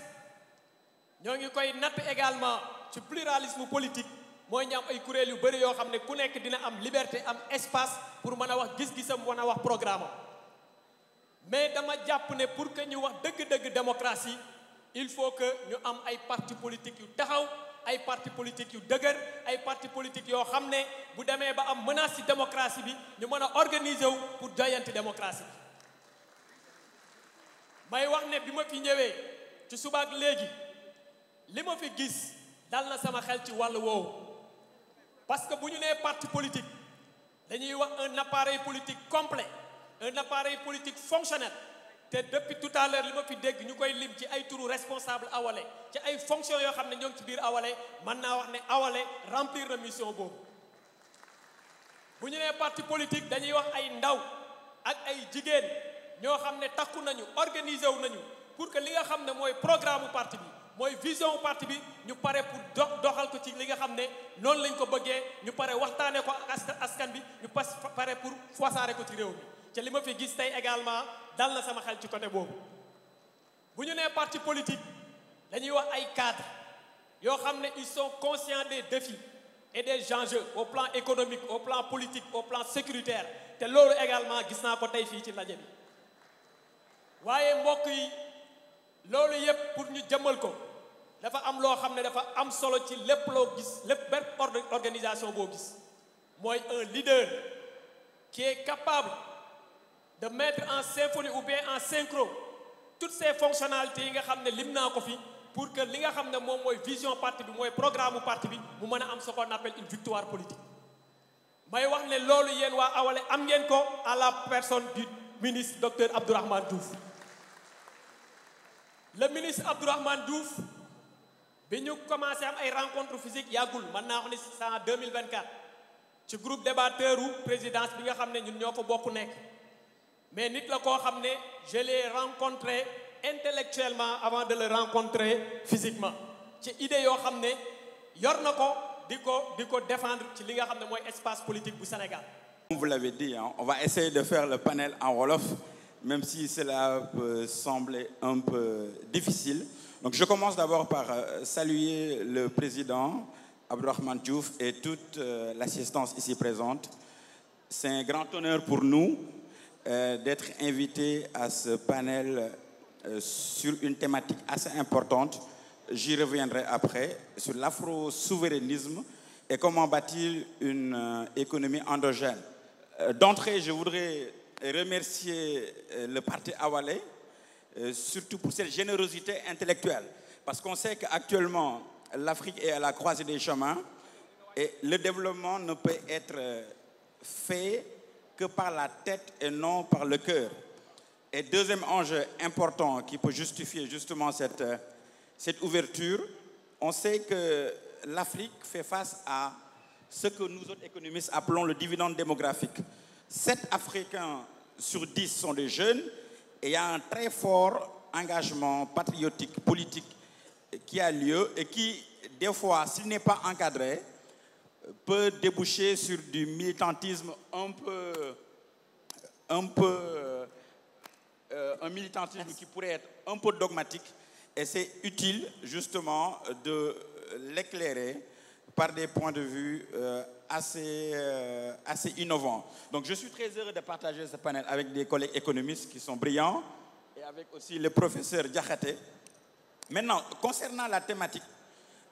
ñoo ngi koy natt également ci pluralisme politique mooy ñu am ay kuréel yu bëri yoo xam ne ku nekk dina am liberté am espace pour mën a wax gis-gisam mën a wax programme am mais dama jàpp ne pour que ñu wax dëgg-dëgg démocratie il faut que ñu am ay partis politiques yu taxaw ay partis politiques yu dëgër ay partis politiques yoo xam ne bu demee ba am menace ci démocratie bi ñu mën a organiser wu pour joyanti démocratie bi may wax ne bi ma fi ñëwee ci subaak léegi li ma fi gis dal na sama xel ci wàllu woowu parce que bu ñu nee parti politique dañuy wax un appareil politique complet un appareil politique fonctionnel te depuis tout à l'heure li ma fi dégg ñu koy lim ci ay turu responsable awale ci ay fonctions yoo xam ne ñoo ngi ci biir awale mën naa wax ne awale remplir na mission boobu bu ñu nee parti politique dañuy wax ay ndaw ak ay jigéen ñoo xam ne takku nañu organiser wu nañu pour que li nga xam ne mooy programme u parti bi mooy vision u parti bi ñu pare pour doxal ko ci li nga xam ne noonu lañ ko bëggee ñu pare waxtaanee ko askan bi ñu pare pour wasaare ko ci réew mi te li ma fi gis tey également dal na sama xel ci côté boobu bu ñu nee parti politique dañuy wax ay cadres yoo xam ne ils sont conscients des défis et des enjeux au plan économique au plan politique au plan sécuritaire te loolu également gis naa ko tey fii ci ndaje bi waaye mbokk yi loolu yépp pour ñu jëmmal ko dafa am loo xam ne dafa am solo ci lépp loo gis lépp benn organisation boo gis mooy un leader qui est capable de mettre en symphonie ou bien en synchro toutes ces fonctionnalités yi nga xam ne lim naa ko fi pour que li nga xam ne moom mooy vision parti bi mooy programme parti bi mu mën a am ce qu'on appelle une victoire politique may wax ne loolu yéen waa awale am ngeen ko à la personne du ministre docteur Abdourahmane Diouf le ministre Abdourahmane Diouf bi ñu commencé am ay rencontre physique yàggul mën naa wax ni c'est en 2024 ci groupe débatteur u présidence bi nga xam ne ñun ñoo ko bokk nekk mais nit la koo xam ne je l'ai rencontré intellectuellement avant de le rencontrer physiquement ci idée yoo xam ne yor na ko di ko défendre ci li nga xam ne mooy espace politique bu Sénégal. Comme vous l'avez dit, hein, on va essayer de faire le panel en wolof, même si cela peut sembler un peu difficile. Donc je commence d'abord par saluer le président Abdourahmane Diouf et toute l'assistance ici présente. C'est un grand honneur pour nous d'être invités à ce panel sur une thématique assez importante. J'y reviendrai après, sur l'afro-souverainisme et comment bâtir une économie endogène. D'entrée, je voudrais remercier le parti Awalé, surtout pour cette générosité intellectuelle. Parce qu'on sait qu'actuellement, l'Afrique est à la croisée des chemins et le développement ne peut être fait que par la tête et non par le cœur. Et deuxième enjeu important qui peut justifier justement cette ouverture, on sait que l'Afrique fait face à ce que nous autres économistes appelons le dividende démographique. 7 Africains sur 10 sont des jeunes et il y a un très fort engagement patriotique, politique qui a lieu et qui, des fois, s'il n'est pas encadré, peut déboucher sur du militantisme un militantisme qui pourrait être un peu dogmatique, et c'est utile justement de l'éclairer par des points de vue assez innovants. Donc je suis très heureux de partager ce panel avec des collègues économistes qui sont brillants et avec aussi le professeur Diakhaté. Maintenant, concernant la thématique,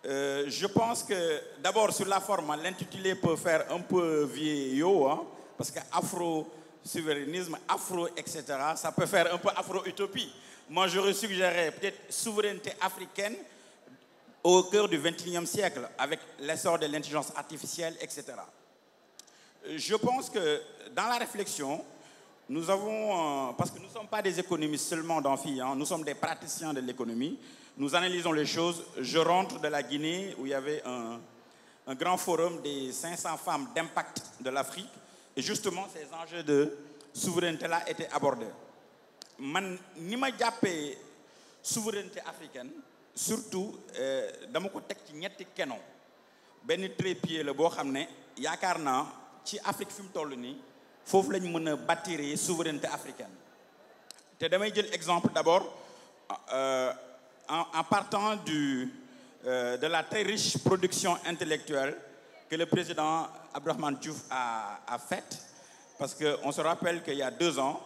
je pense que d'abord sur la forme, l'intitulé peut faire un peu vieillot, hein, parce que afro-souverainisme, afro, etc., ça peut faire un peu afro-utopie. Moi, j'aurais suggéré peut-être souveraineté africaine au cœur du XXIe siècle, avec l'essor de l'intelligence artificielle, etc. Je pense que dans la réflexion, nous avons, parce que nous ne sommes pas des économistes seulement d'Amphi, hein, nous sommes des praticiens de l'économie, nous analysons les choses. Je rentre de la Guinée où il y avait un grand forum des 500 femmes d'impact de l'Afrique, et justement ces enjeux de souveraineté-là étaient abordés. Man, ni ma jàppee souveraineté africaine, surtout dama ko teg ci ñetti keno benn trépied la boo xam ne yaakaar naa ci Afrique fi mu toll nii foofu lañ mën a bâtir souveraineté africaine. te damay jël exemple d'abord en partant de la très riche production intellectuelle que le président Abdourahmane Diouf a faite, parce qu'on se rappelle qu'il y a 2 ans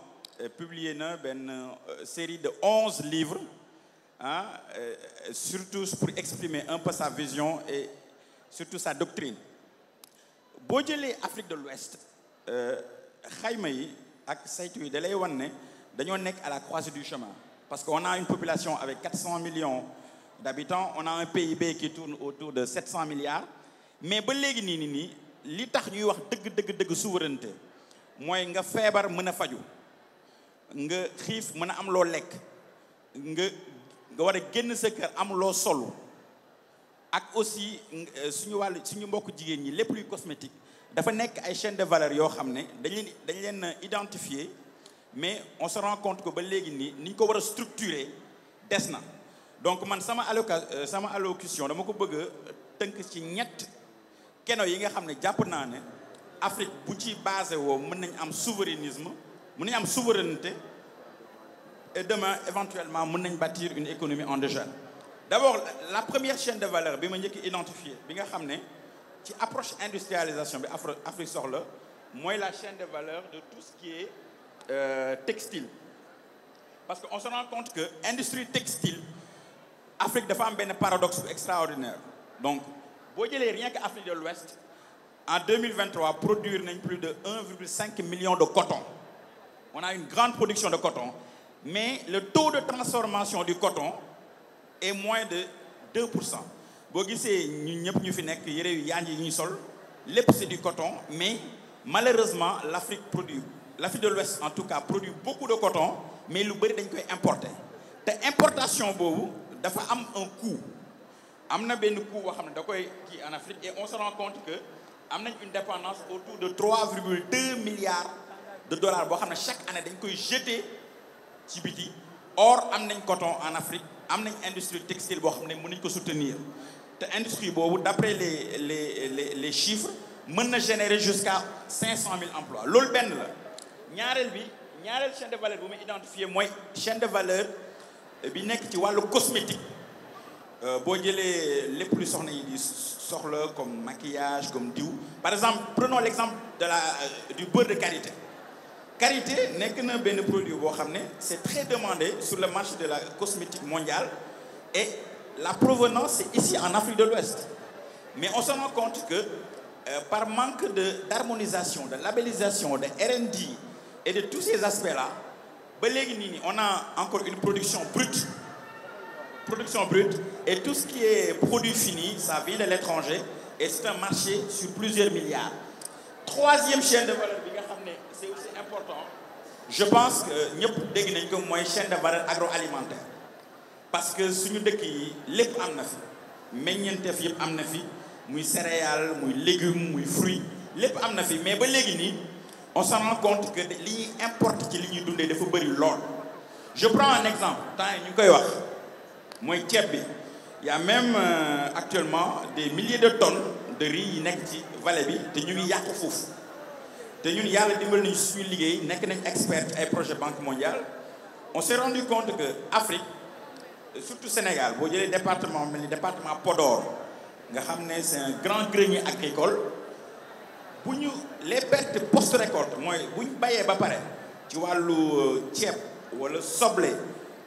publié une série de 11 livres, hein, surtout pour exprimer un peu sa vision et surtout sa doctrine. Boo jëlee Afrique de l'Ouest xayma yi ak saytu yi da lay wan ne dañoo nekk à la croisée du chemin, parce qu'on a une population avec 400 millions d'habitants, on a un PIB qui tourne autour de 700 milliards, mais ba léegi nii li tax ñuy wax dëgg souveraineté mooy nga feebar mën a faju, nga xiif mën a am loo lekk, nga war a génn sa kër am loo solu, ak aussi suñu mbokk jigéen ñi lépp luy cosmétique dafa nekk ay chaîne de valeur yoo xam ne dañ leen identifier, mais on se rend compte que ba léegi nii ni ñu ko war a structurer des na. Donc man sama allocution dama ko bëgg a tënk ci ñett keno yi nga xam ne jàpp naa ne Afrique bu ci basé woo mën nañ am souverainisme, mën nañ am souveraineté, et demain éventuellement mën nañ bâtir une économie endogène. D'abord, la première chaîne de valeur bi ma njëkk identifier bi nga xam ne ci approche industrialisation bi Afrique soxla mooy la chaîne de valeur de tout ce qui est textile, parce que on se rend compte que industrie textile Afrique dafa am benn paradoxe extraordinaire. Donc boo jëlee rien que Afrique de l'Ouest en 2023 produire nañ plus de 1,5 million de coton. On a une grande production de coton, mais le taux de transformation du coton est moins de 2%. boo gisee ñun ñëpp ñu fi nekk yére yu yaañ yi ñuy sol lépp c'est du coton, mais malheureusement l'Afrique de l'Ouest en tout cas produit beaucoup de coton, mais lu bëri dañ koy importer. te importation boobu dafa am un coût, am na benn coût boo xam ne da koy kii en Afrique, et on se rend compte que am nañ une dépendance autour de 3,2 milliards de dollars boo xam ne chaque année dañ koy jeter ci biti. Or am nañ coton en Afrique, am nañ industrie textile boo xam ne mën nañ ko soutenir, te industrie boobu d'après les chiffres mën na générer jusqu'à 500 000 emplois. loolu benn la. ñaareel chaîne de valeur bu muy identifier mooy chaîne de valeur bi nekk ci wàllu cosmétique. boo jëlee lépp lu soxna yi di soxla comme maquillage, comme diw. Par exemple, prenons l'exemple du beurre de karité. Karité nekk na benn produit boo xam ne c'est très demandé sur le marché de la cosmétique mondiale, et la provenance c'est ici en Afrique de l'Ouest. Mais on se rend compte que par manque d'harmonisation, de labellisation, de R&D et de tous ces aspects-là, ba léegi nii on a encore une production brute, et tout ce qui est produit fini, ça vient de l'étranger, et c'est un marché sur plusieurs milliards. Troisième chaîne de valeur bi nga xam ne c'est aussi important, je pense que ñëpp dégg nañ ko, mooy chaîne de valeur agroalimentaire, parce que suñu dëkk yi lépp am na fi, meññeenteef yëpp am na fi, muy céréales, muy légumes, muy fruits, lépp am na fi, mais ba léegi nii on se rend compte que li ñuy importe ci li ñuy dundee dafa bëri lool. Je prends un exemple, temps yi ñu koy wax mooy ceeb bi. Il y a même actuellement des milliers de tonnes de riz yi nekk ci vallée bi te ñu ngi yàqu foofu te ñun yàlla dimbal nañu suñu liggéey nekk nañ expert ay projet Banque mondiale. On s'est rendu compte que Afrique surtout Sénégal boo jëlee département mel ni département Podor nga xam ne c'est un grand grenier agricole bu ñu les pertes post récolte mooy bu ñu bayee ba pare ci wàllu ceeb wala soble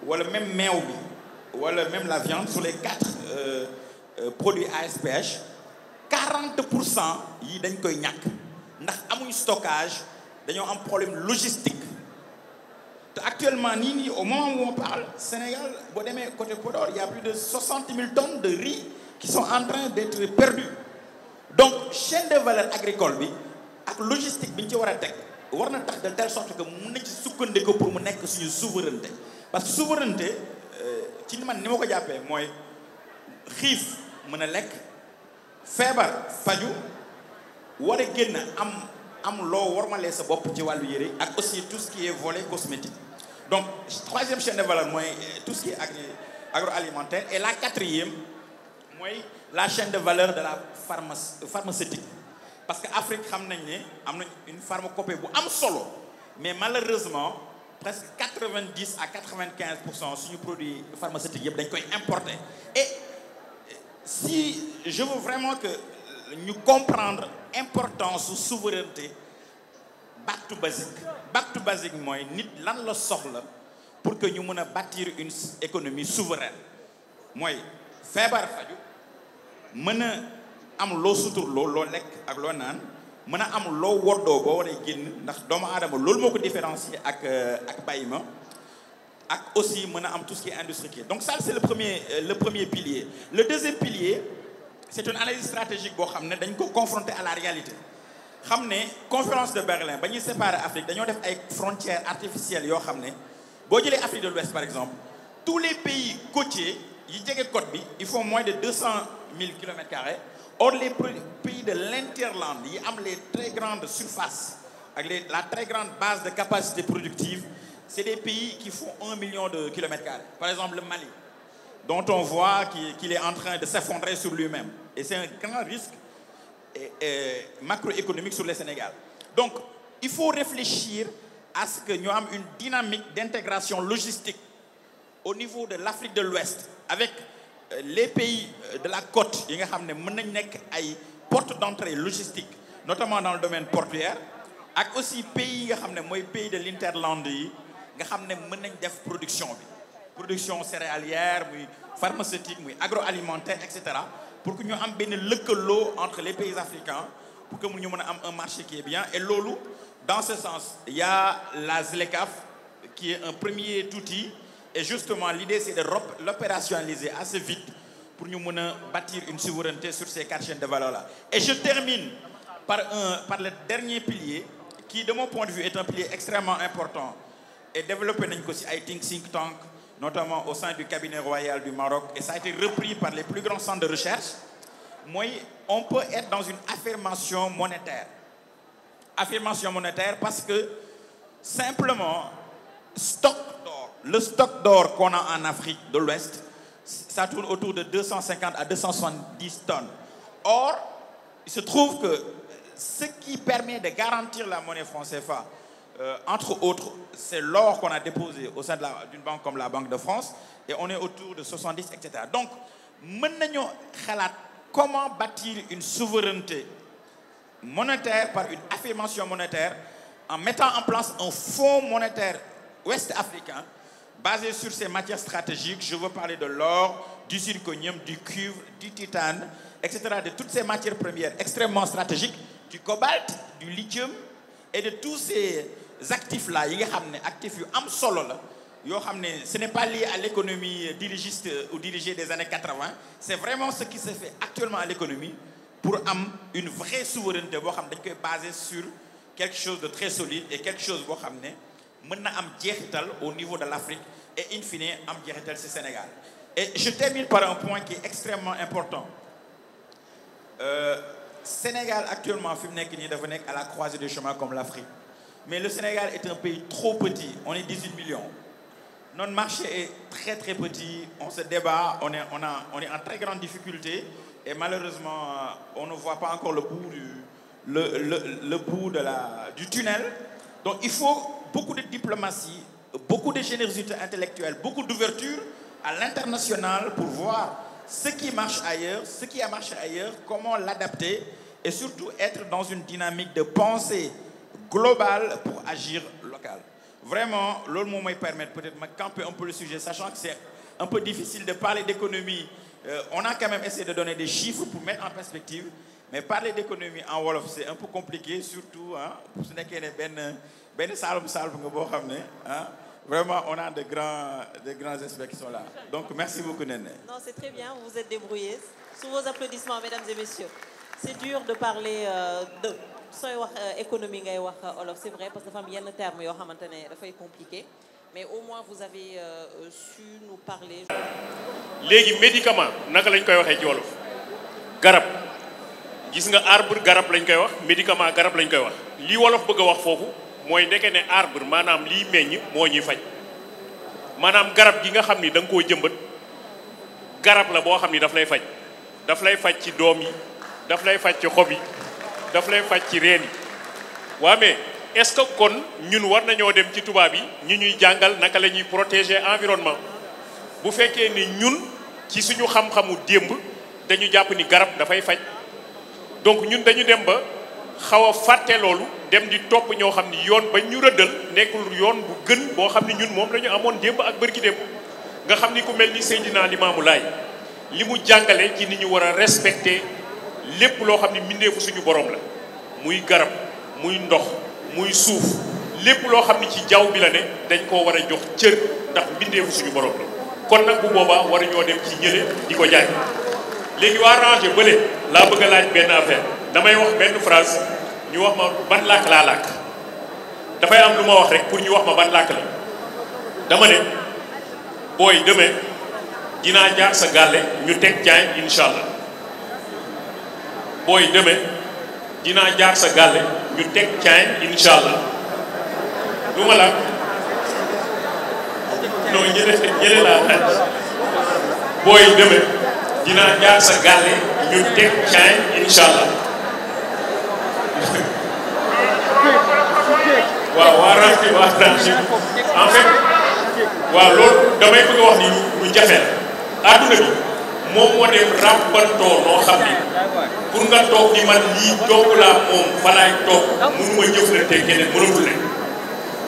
wala même meew bi wala même la viande sur les 4 produits ASPH 40% yi dañ koy ñàkk ndax amuñ stockage dañoo am problème logistique te actuellement nii au moment où on parle Sénégal boo demee côté Podor il y a plus de 60 000 tonnes de riz qui sont en train d'être perdues donc chaîne de valeur agricole bi ak logistique bi ñu ci war a teg war na tax de telle sorte que mun nañ ci sukkandiku pour mu nekk suñu souveraineté parce que souveraineté ci ni ma ko jàppee mooy xiif mën a lekk feebar faju war a génn am loo warmalee sa bopp ci wàllu yére ak aussi tout ce qui est volet cosmétique donc troisième chaîne de valeur mooy tout ce qui est agroalimentaire et la quatrième mooy la chaîne de valeur de la pharmaceutique parce que Afrique xam nañ ne am nañ une pharmacopée bu am solo mais malheureusement presque 90 à 95% suñu produits pharmaceutiques yëpp dañ koy importer et si je veux vraiment que ñu comprendre importance su souveraineté back to basic mooy nit lan la soxla pour que ñu mën a bâtir une économie souveraine mooy feebar faju mën a am loo suturloo loo lekk ak loo naan mën a am loo woddoo boo waree génn ndax doomu aadama loolu moo ko différencier ak bàyyi ma ak aussi mën a am tout ce qui est industriel donc ça c'est le premier pilier le deuxième pilier c'est une analyse stratégique boo xam ne dañ ko confronter à la réalité xam ne conférence de Berlin ba ñuy séparer Afrique dañoo def ay frontières artificielles yoo xam ne boo jëlee Afrique de l'Ouest par exemple tous les pays côtiers yi jege côte bi ils font moins de 200 000 km². Or les pays de l'interland yi am les très grandes surfaces ak la très grande base de capacité productive c'est des pays qui font 1 million de km². Par exemple le Mali dont on voit qu'il est en train de s'effondrer sur lui-même et c'est un grand risque macroéconomique sur le Sénégal. Donc il faut réfléchir à ce que ñu am une dynamique d'intégration logistique au niveau de l'Afrique de l'Ouest avec les pays de la côte yi nga xam ne mën nañ nekk ay porte d'entrée logistique notamment dans le domaine portuaire ak aussi pays yi nga xam ne mooy pays de l'interland yi nga xam ne mën nañ def production céréalière muy pharmaceutique muy agroalimentaire et cetera pour que ñu am benn lëkkaloo entre les pays africains pour que ñu mën a am un marché qui est bien et loolu dans ce sens il y a la ZLECAf qui est un premier outil et justement l'idée c'est de l'opérationnaliser assez vite pour ñu mën a bâtir une souveraineté sur ces 4 chaînes de valeur là et je termine par le dernier pilier qui de mon point de vue est un pilier extrêmement important et développé nañ ko ci ay think tank notamment au sein du cabinet royal du Maroc et ça a été repris par les plus grands centres de recherche mooy on peut être dans une affirmation monétaire parce que simplement le stock d'or qu'on a en Afrique de l'Ouest ça tourne autour de 250 à 270 tonnes. Or il se trouve que ce qui permet de garantir la monnaie franc CFA entre autres c'est l'or qu'on a déposé au sein d'une banque comme la Banque de France et on est autour de 70 etc. Donc mën nañu xalaat comment bâtir une souveraineté monétaire par une affirmation monétaire en mettant en place un fonds monétaire ouest-africain basé sur ces matières stratégiques. Je veux parler de l'or, du zirconium, du cuivre, du titane, etc. de toutes ces matières premières extrêmement stratégiques, du cobalt, du lithium et de tous ces actifs-là yi nga xam ne actifs yu am solo la yoo xam ne ce n'est pas lié à l'économie dirigiste ou dirigée des années 80, c'est vraiment ce qui se fait actuellement à l'économie pour am une vraie souveraineté boo xam ne dañ koy baser sur quelque chose de très solide et quelque chose boo xam ne mën na am jeexital au niveau de l'Afrique et in fine am jeexital ci Sénégal. Et je termine par un point qui est extrêmement important. Sénégal actuellement fi mu nekk nii dafa nekk à la croisée des chemins comme l'Afrique mais le Sénégal est un pays trop petit, on est 18 millions Notre marché est très très petit, on se débat, on est en très grande difficulté et malheureusement on ne voit pas encore le bout du tunnel. Donc il faut beaucoup de diplomatie, beaucoup de générosité intellectuelle, beaucoup d'ouverture à l'international pour voir ce qui marche ailleurs, ce qui a marché ailleurs, comment l'adapter et surtout être dans une dynamique de pensée globale pour agir local. Vraiment, l'autre moment me permet peut-être de camper un peu le sujet, sachant que c'est un peu difficile de parler d'économie. On a quand même essayé de donner des chiffres pour mettre en perspective, mais parler d'économie en Wolof, c'est un peu compliqué, surtout pour ce qui est ben salum vraiment, on a de grands experts qui sont là. Donc, merci beaucoup, Néné. Non, c'est très bien, vous vous êtes débrouillés. Sous vos applaudissements, mesdames et messieurs. C'est dur de parler de économie, c'est vrai, parce que dafa am yenn termes yoo xamante ne dafay compliqué. Mais au moins, vous avez su nous parler. léegi médicament naka lañ koy waxee ci wolof garab gis nga arbre garab lañ koy wax médicament garab lañ koy wax li wolof bëgg a wax foofu mooy ndeke ne arbre maanaam liy meññ moo ñuy faj maanaam garab gi nga xam ni da nga koo jëmbat garab la boo xam ni daf lay faj ci doom yi daf lay faj ci xob yi daf lay faj ci reen yi waa mais est-ce que kon ñun war nañoo dem ci tubaab yi ñu ñuy jàngal naka la ñuy protéger environnement bu fekkee ni ñun ci suñu xam-xamu démb dañu jàpp ni garab dafay faj donc ñun dañu dem ba xaw a fàtte loolu dem di topp ñoo xam ni yoon ba ñu rëddal nekkul yoon bu gën boo xam ni ñun moom la ñu amoon démb ak bërki démb nga xam ni ku mel ni Seydina Limaamu Laay li mu jàngale ci ni ñu war a respecter lépp loo xam ni mbindeefu suñu borom la muy garab muy ndox muy suuf lépp loo xam ni ci jaww bi la ne dañ koo war a jox cër ndax mbindeefu suñu borom la kon nag bu boobaa war ñoo dem ci ñële di ko jaay léegi waa rangé bële laa bëgg a laaj benn affaire damay wax benn phrase ñu wax ma ban làkk laa làkk dafay am lu ma wax rek pour ñu wax ma ban làkk la dama ne booy demee dinaa jaar sa gàlle ñu teg jaay incha allah booy demee dinaa jaar sa gàlle ñu teg caay incha allah lu ma làkk non ñële laa laaj booy demee dinaa jaar sa gàlle ñu teg caay incha allah waaw waa ranché en fait waaw loolu damay bëgg a wax ni lu jafe la adduna bi moom moo dem ràbbantoo noo xam ni pour nga toog ni man lii toog laa moom fa laay toog mënuma jëflante keneen mënatul ne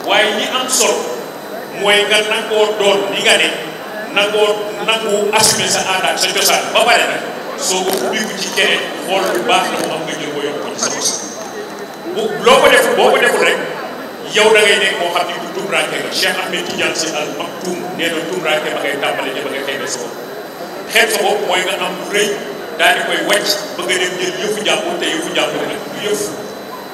waaye li am solo mooy nga nangoo doon li nga ne nangu assumer sa aada ak sa cosaan ba pare nag soo ko ubbiku ci keneen xool bu baax na mu am nga jël ko yokk ko ci sa bos bu loo ko deful boo ko deful rek yow da ngay nekk moo xam ni du tumuraanke nga Cheikh Ahmed Tidiane Sy Al Maktoum nee na tumuraanke ba ngay tàmbale ja ba nga xeebee sa bopp xeeb sa bopp mooy nga am lu rëy daal di koy wàcc ba nga dem jël yëfu jàmbur te yëfu jàmbur nag du yëf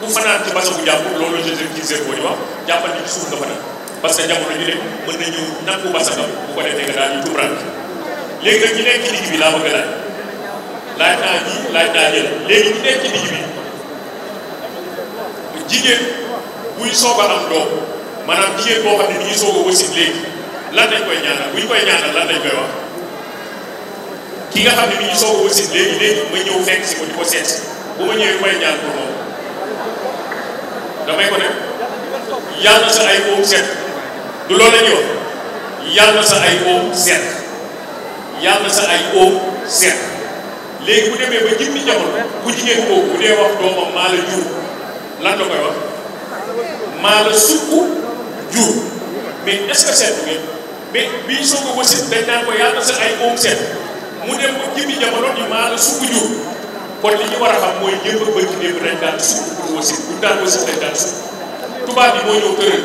ku fanaan ci basagu jàmbur loolu je disais boo di wax jàppal ni suuf nga fanaan parce que jamono ñu ne mën na ñëw nangu basagam bu ko defee nga daal di tumuraanke léegi nag ñi nekk ci digg bi laa bëgg a laaj naa ñi laaj naa ñël léegi ñi nekk ci digg bi jigéen buy soog a am doom maanaam jigéen boo xam ne ni ñuy soog a wasit léegi lan lañ koy ñaanal buñ koy ñaanal lan lañ koy wax ki nga xam ne ni ñuy soog a wasit léegi ma ñëw fekk si ko di ko seet bu ma ñëwee koy ñaan pour moom damay ko def yàlla sa ay oom seet du loolu la ñuy wax yàlla sa ay oom seet yàlla sa ay oom seet léegi bu demee ba jëmmi jamono bu jigéen kooku bu dee wax doomam maa la jur lan la koy wax maa la sukk jur mais est-ce que seet ngeen mais bii soo ko wasit dañ naan ko yàlla sa ay oom seet mu dem ba jëmmi jamono ni maa la sukk jur kon li ñu war a xam mooy ñëpp a bëgg démb dañ daan sukk pour wasit bu daan wasit dañ daan sukk tubaab bi moo ñëw tëral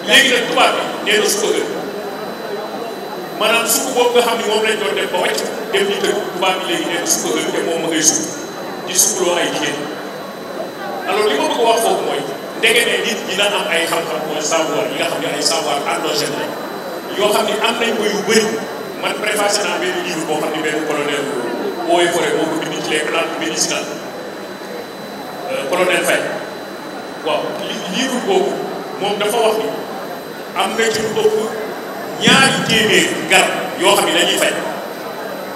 léegi nag tubaab bi nee na sukk gën maanaam sukk boobu nga xam ni moom lañ doon def ba wàcc dem ñu tëdd tubaab bi léegi nee na sukk gën te moom ma ngay sukk di sukkloo ay jigéen alors li ma bëgg a wax foofu mooy ndege ne nit dina am ay xam-xam mooy savoir yi nga xam ne ay savoir endogène la yoo xam ne am nañ ko yu bëri man préfacé naa benn livre boo xam ne benn colonel booy forêt moo ko bind ci les plantes médicinales colonel Faye waaw livre boobu moom dafa wax ni am na ci lu ëpp ñaari téeméer garab yoo xam ne dañuy faj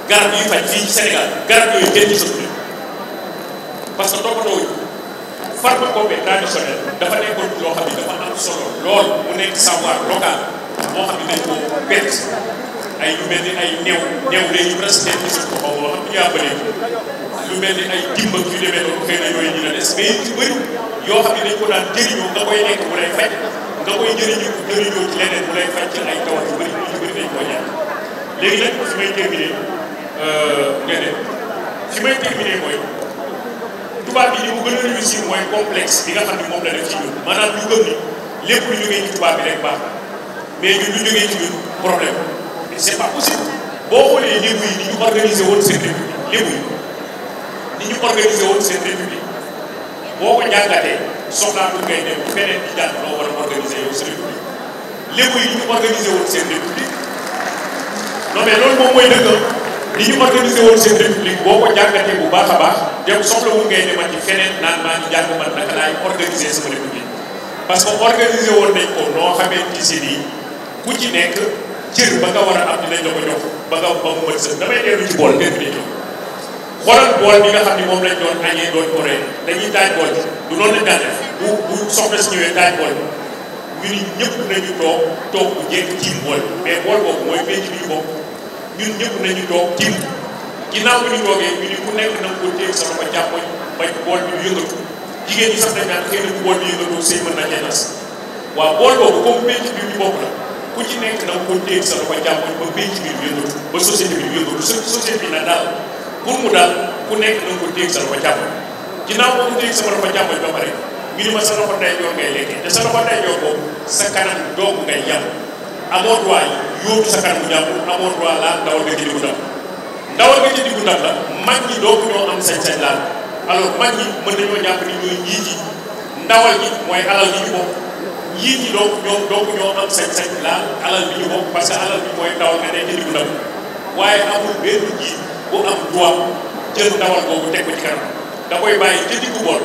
garab yuy faj fii ci Sénégal garab yooyu kenn gisatu leen parce que toppatoo yu pharmacopée traditionnelle dafa nekkoon loo xam ne dafa am solo lool mu nekk savoir local moo xam ne dañ ko bett ay yu mel ni ay néew léegi presque kenn gisatu ko xaw ma xam ne yaa bëri lu mel ni ay dimbal yu demee noonu xëy na yooyu dina des mais yu bëri yoo xam ne dañ ko daan jëriñoo nga koy nekk mu lay faj nga koy jëriñoo ci leneen mu lay faj ci ay tawat yu bëri dañ koy ñàkk léegi nag fi may terminer fi may terminer mooy tubaab bi li mu gën a réussir mooy complexe bi nga xam ne moom la def ci ñun maanaam ñu gëm ni lépp lu jógee ci tubaab bi rek baax na mais ñun lu jógee ci ñun problème mais c'est pas possible boo xoolee lébu yi ni ñu organisé woon seen république lébu yi ni ñu organisé woon seen république boo ko jàngatee soxlaatul ngay dem feneen di jàng loo war a organisé yow seen république lébu yi ni ñu organisé woon seen république non mais loolu moom mooy dëgg ni ñu organisé woon seen république boo ko jàngatee bu baax a baax dem soxlawul ngay demati feneen naan maa ngi jàng man naka laay organiser sama république parce que organisé woon nañ ko noo xamante si nii ku ci nekk cër ba nga war a am dinañ la ko jox ba mu mën sëb damay dellu ci bool kenn dinañ jox xoolal bool bi nga xam ne moom lañ doon añee doon ko rey dañuy taaj bool bi du noonu lañ daan def bu soxna si ñëwee taaj bool bi ñu ni ñëpp nañu toog bu jekk tiim bool mais bool boobu mooy penc bi ñu bokk ñun ñëpp nañu toog tiim ginnaaw bi ñu toogee ñu ni ku nekk na nga ko téye sa loxo jàppoñ bañ bool bi du yëngatu jigéen ñi sax dañ naan xëy na bu bool bi yëngatoo sëy mën na cee nas waaw bool boobu comme penc bi ñu bokk la ku ci nekk na nga ko téye sa loxo jàppoñ ba penc bi du yëngatu ba société bi du yëngatu société bi na daal pour mu daal ku nekk na nga ko téye sa loxo jàppoñ ginnaaw boo ko téye sa loxo jàppoñ ba pare ñu ni ma sa loxo ndeyjoor ngay lekkee te sa loxo ndeyjoor boobu sa kanam doogu ngay yàpp amoo droit yóotu sa kanam bu jàpp amoo droit laal ndawal nga ci diggu ndab ndawal nga ci diggu ndab la mag ñi doogu ñoo am sañ-sañ laal alors mag ñi mën nañoo jàpp ni ñooy njiit yi ndawal gi mooy alal gi ñu bokk njiit yi doogu ñoo am sañ-sañ laal alal bi ñu bokk parce que alal bi mooy ndawal nga nekk ci diggu ndab waaye amul benn njiit bu am droit jël ndawal boobu teg ko ci kanam da koy bàyyi ca diggu bool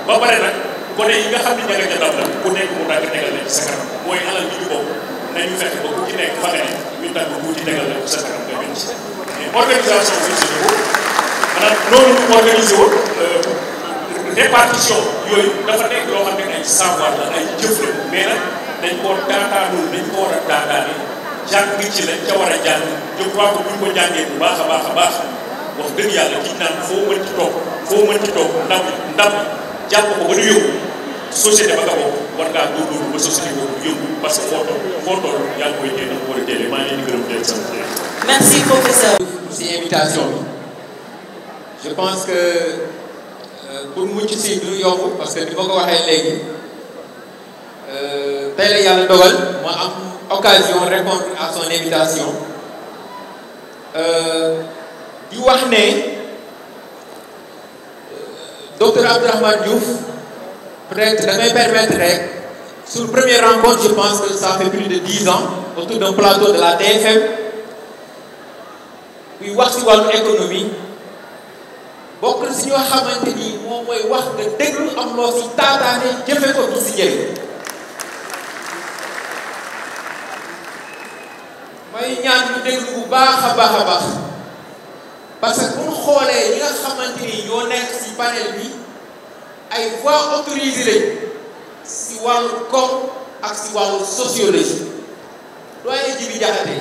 ba pare nag gone yi nga xam ne ña nga ca ndab la ku nekk mu dagg tegal la ci sa kanam mooy alal bi ñu bokk nañu fexe ba ku ci nekk fa nga ne ñu dagg tuuti tegal la ci sa kanam nga benn mais organisation bi si niveau maanaam loolu ñu organisé woon répartition yooyu dafa nekk loo xam ne ay savoir la ay jëf la mais nag dañ koo daataanul dañ ko war a daataane jàng ci lañ ca war a jàng je crois que buñ ko jàngee bu baax a baax a baax wax dëgg yàlla ci naan foo mën ci toog ndam jàpp ko ba du yëngu société ba nga bokk war ngaa góorgóorlu ba société boobu du yëngu parce que foo toll yaa ngi koy téye war a téye maa ngi leen di gërëm di leen sant. Merci professeur. ci invitation bi je pense que pour mucc si du yomb parce que ni ma ko waxee léegi tey la yàlla dogal ma am occasion répondre à son invitation di wax ne docteur Abdourahmane Diouf peut-être damay permettre rek sur première rencontre je pense que ça fait plus de 10 ans autour d'un plateau de la TFM kuy wax ci wàllu économie bokk na si ñoo xamante ni moom mooy wax nga déglu am loo si taataane jëfe ko du si njëriñ may ñaan ñu déglu bu baax a baax a baax parce que bu ñu xoolee ñi nga xamante ni ñoo nekk si panel bi ay voix autorisées lañ si wàllu koom ak si wàllu sociologie doyen Djibi Diakhaté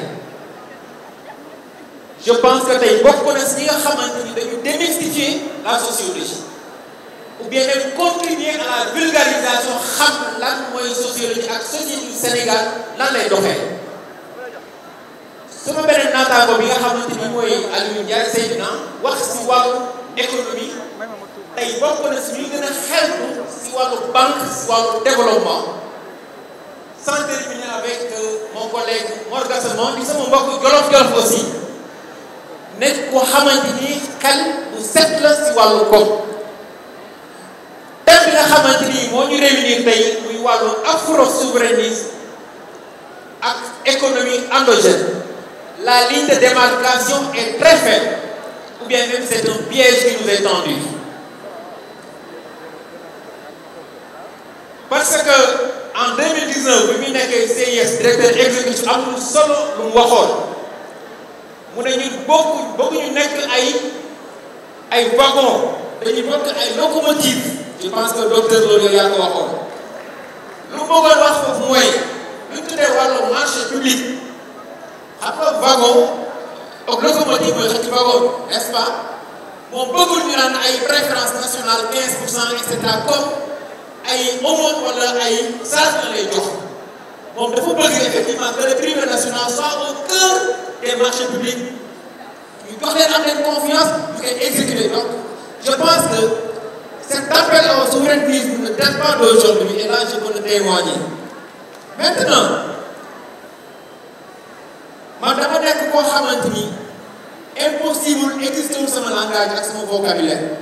je pense que tey bokk na si ñi nga xamante ni dañu démystifier la sociologie ou bien même contribuer à la vulgarisation xam lan mooy sociologie ak société du Sénégal lan lay doxee sama beneen naataango bi nga xamante ni mooy Aliou Ndiaye Seydina wax si wàllu économie tey bokk na si ñuy gën a xeltu si wàllu banque si wàllu développement sans terminer avec mon collègue Mor Gassama di sama mbokk Jolof aussi nekk ko xamante ni xel bu set la si wàllu koom thème bi nga xamante ni moo ñu réunir tey muy wàllu afro-souverainisme ak économie endogène la ligne de démarcation est très faible ou bien même c'est un piège qui nous est tendu parce que en 2019 2019 bi muy nekkee CIS directeur exécutif am lu solo lu mu waxoon mu ne ñun bokkuñu nekk ay wagon dañuy bokk ay locomotive. je pense que docteur loolu yaa ko waxoon lu bëggoon wax foofu mooy lu ñu tuddee wàllu marché public xam nga wagon ak locomotive mooy xëcc wagon n'est-ce pas moom bëggul ñu naan ay préférence nationale 15% et cetera comme ay aumône wala ay charge la lay jox moom dafa bëgg effectivement que le privé national soit au cœur des marchés publics ñu jox leen am leen confiance ñu koy exécuter donc je pense que cet appel au souverainisme ne date pas d'aujourd'hui et là je peux le témoigner maintenant man dama nekk koo xamante ni impossible existé wul sama langage ak sama vocabulaire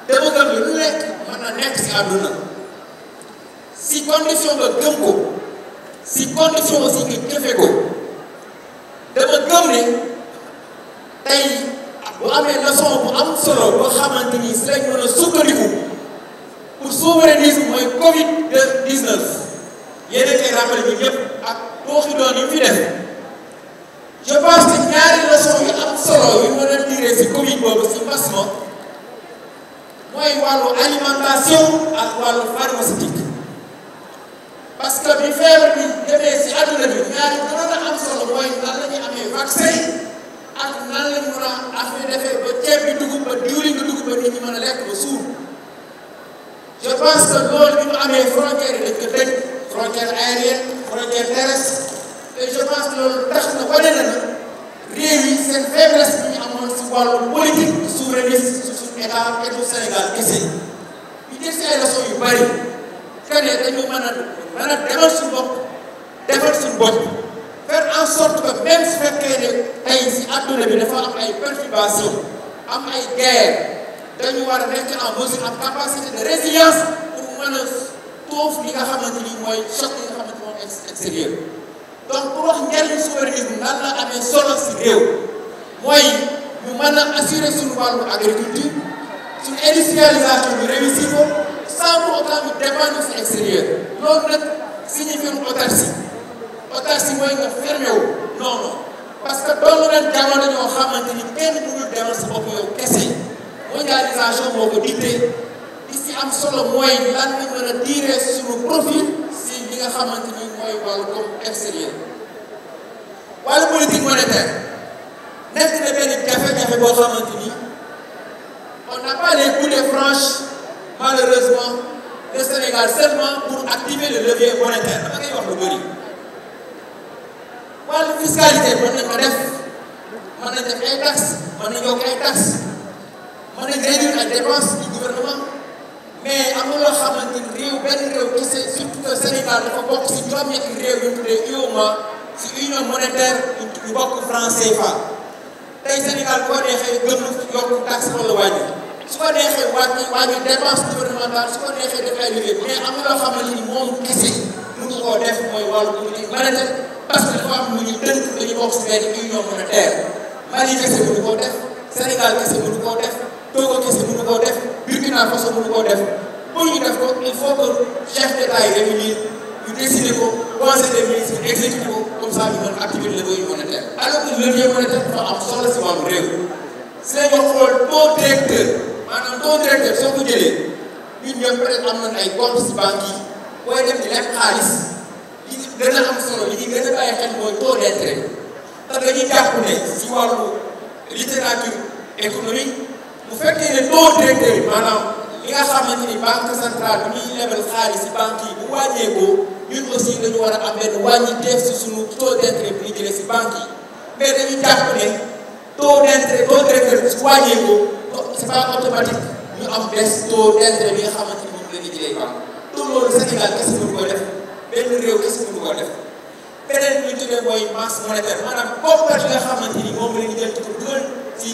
dama gëm lu nekk mën na nekk si àdduna si condition nga gëm ko si condition aussi nga jëfe ko dama gëm ne tey bu amee leçon bu am solo boo xamante ni si lañ mën a sukkandiku pour souverainisme mooy Covid-19 yéen a koy rappelé ñu ñëpp ak tooxi doon yu fi def je pense que ñaari leçon yu am solo yu mën a tiré si Covid boobu si mbas ma mooy wàllu alimentation ak wàllu pharmaceutique parce que bi feebar bi demee si àdduna bi ñaari gënoon a am solo mooy nan la ñuy amee vaccin ak nan la ñu mën a affaire defee ba ceeb bi dugub ba diwlin bi dugub ba nit ñi mën a lekk ba suur je pense que loolu bi mu amee frontière yi dañ ko tëj frontière aérienne frontière terrestre et je pense que loolu tax na wane na réew yi seen faiblesse bi ñu amoon si wàllu politique souverainiste sur suñu état et du Sénégal kese ñu jël si ay leçons yu bari que ne dañu mën a demal suñu bopp defal suñu bopp faire en sorte que même su fekkee ne tey si adduna bi dafa am ay perturbations am ay guerre dañu war a nekk en mesure am capacité de résilience pour mën a toof li nga xamante ni mooy choc yi nga xamante ni moom extérieur donc pour wax njëriñu souverainisme nan la amee solo si réew mooy ñu mën a assurer suñu wàllu agriculture suñu industrialisation ñu réussir ko sans pour autant ñu dépendre si extérieur loolu nag signifie autarcie autarcie mooy nga fermé wu non non parce que doonu leen jamono ñoo xamante ni kenn mënul demal sa bopp yow kese mondialisation moo ko dicté li si am solo mooy lan lañ mën a tirer suñu profit si li nga xamante ni mooy wàllu comme extérieur wàllu politique monétaire nekk na benn jafe-jafe boo xamante ni on n'a pas les coulées franches malheureusement le Sénégal seulement pour activer le levier monétaire dama koy wax lu bëri wàllu fiscalité mën nañ ko def mën nañ def ay taxes mën nañ yokk ay taxes mën nañ réduire ay dépenses du gouvernement mais am na loo xamante ni réew benn réew kese surtout que Sénégal dafa bokk si juróom-ñetti réew yu ñu tuddee UEMOA si union monétaire ñu bokk franc CFA tey Sénégal boo neexee gëm yokk taxe wala wàññi su ko neexee wàññi dépense gouvernementale su ko neexee def ay liggéey mais am na loo xamante ni moom kese mënu koo def mooy wàllu politique monétaire parce que dafa am lu ñu tënk dañu bokk si benn union monétaire Mali kese mënu koo def Sénégal kese mënu koo def Togo kese mënu koo def Burkina Faso mënu koo def pour ñu def ko il faut que chef d'État yi réunir ñu décider ko conseil des ministres exécuté ko comme ça ñu mën activer le levier monétaire alors que levier monétaire dafa am solo si wàllu réew si la ñu xool taux directeur maanaam taux directeur soo ko jëlee ñun ñëpp peut être am nañ ay compte si banque yi booy dem di leb xaalis li gën a am solo li ñuy gën a bàyyi xel mooy taux d' intérêt te dañuy jàpp ne si wàllu littérature économique bu fekkee ne taux directeur yi maanaam li nga xamante ni banque centrale bi ñuy lebal xaalis si banque yi bu wàññeekoo ñun aussi dañu war a am benn wàññi teef si suñu taux d' intérêt bi ñu jëlee si banque yi mais dañuy jàpp ne taux d' intérêt taux directeur bi si wàññeekoo c' est pas automatique ñu am des taux d' intérêt bi nga xamante ni moom la ñuy jëlee banque tout loolu Sénégal kese mënu ko def benn réew kese mënu ko def beneen bi ñu tuddee mooy masse monétaire maanaam koppar yi nga xamante ni moom la ñu jël ci ko dugal ci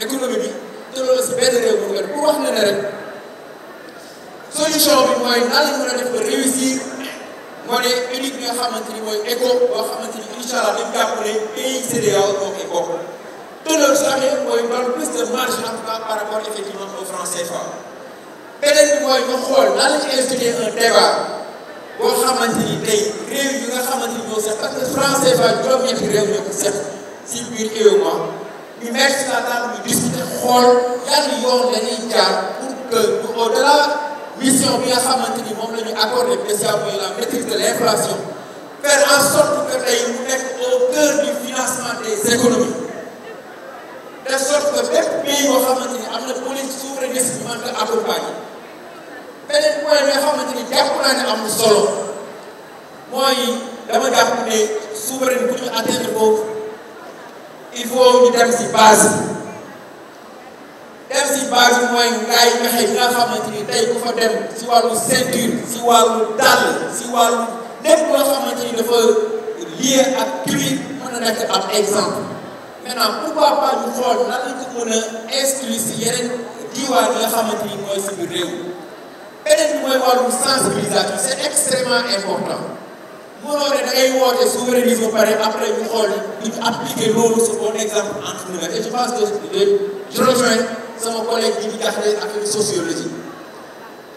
économie bi te loolu si benn réew mënu ko def pour wax na ne rek solution bi mooy nan la ñu mën a def ba réussir monnaie unique bi nga xamante ni mooy éco boo xamante ni incha allah dañu jàpp ne pays CEDEAO moo koy bokk te loolu su amee mooy doon plus de marge en tout cas par rapport effectivement au franc CFA beneen bi mooy ñu xool nan la ñu instituer un débat boo xamante ni tey réew yi nga xamante ni ñoo seq parce que français fa juróom-ñetti réew ñoo ko seq si biir UEMOA ñu mettre sur la table ñu discuter xool yan yoon lañuy jaar pour que au delà mission bi nga xamante ni moom la ñu accordé PCA mooy la maîtrise de l'inflation faire en sorte que tey mu nekk au cœur du financement des économies de sorte que bépp pays yoo xamante ni am na politique souverainiste bi mën nga accompagner beneen point bi nga xamante ni jàpp naa ne am na solo mooy dama jàpp ne souveraineté bu ñu atteindre boobu il faut ñu dem si base bi mooy ngaay mexe bi nga xamante ni tey ku fa dem si wàllu ceinture si wàllu dàll si wàllu lépp loo xamante ni dafa lié ak cuir mën na nekk am exemple maintenant pourquoi pas ñu xool nan lañ ko mën a exclure si yeneen diwaan yi nga xamante ni mooy si biir réew beneen bi mooy wàllu sensibilisation c'est extrêmement important mënoo ne da ngay woote souverainisme ba pare après ñu xool ñu appliquer loolu c'est bon exemple entre nous et je pense que je rejoins sama collègue bi di jaxle affaire sociologie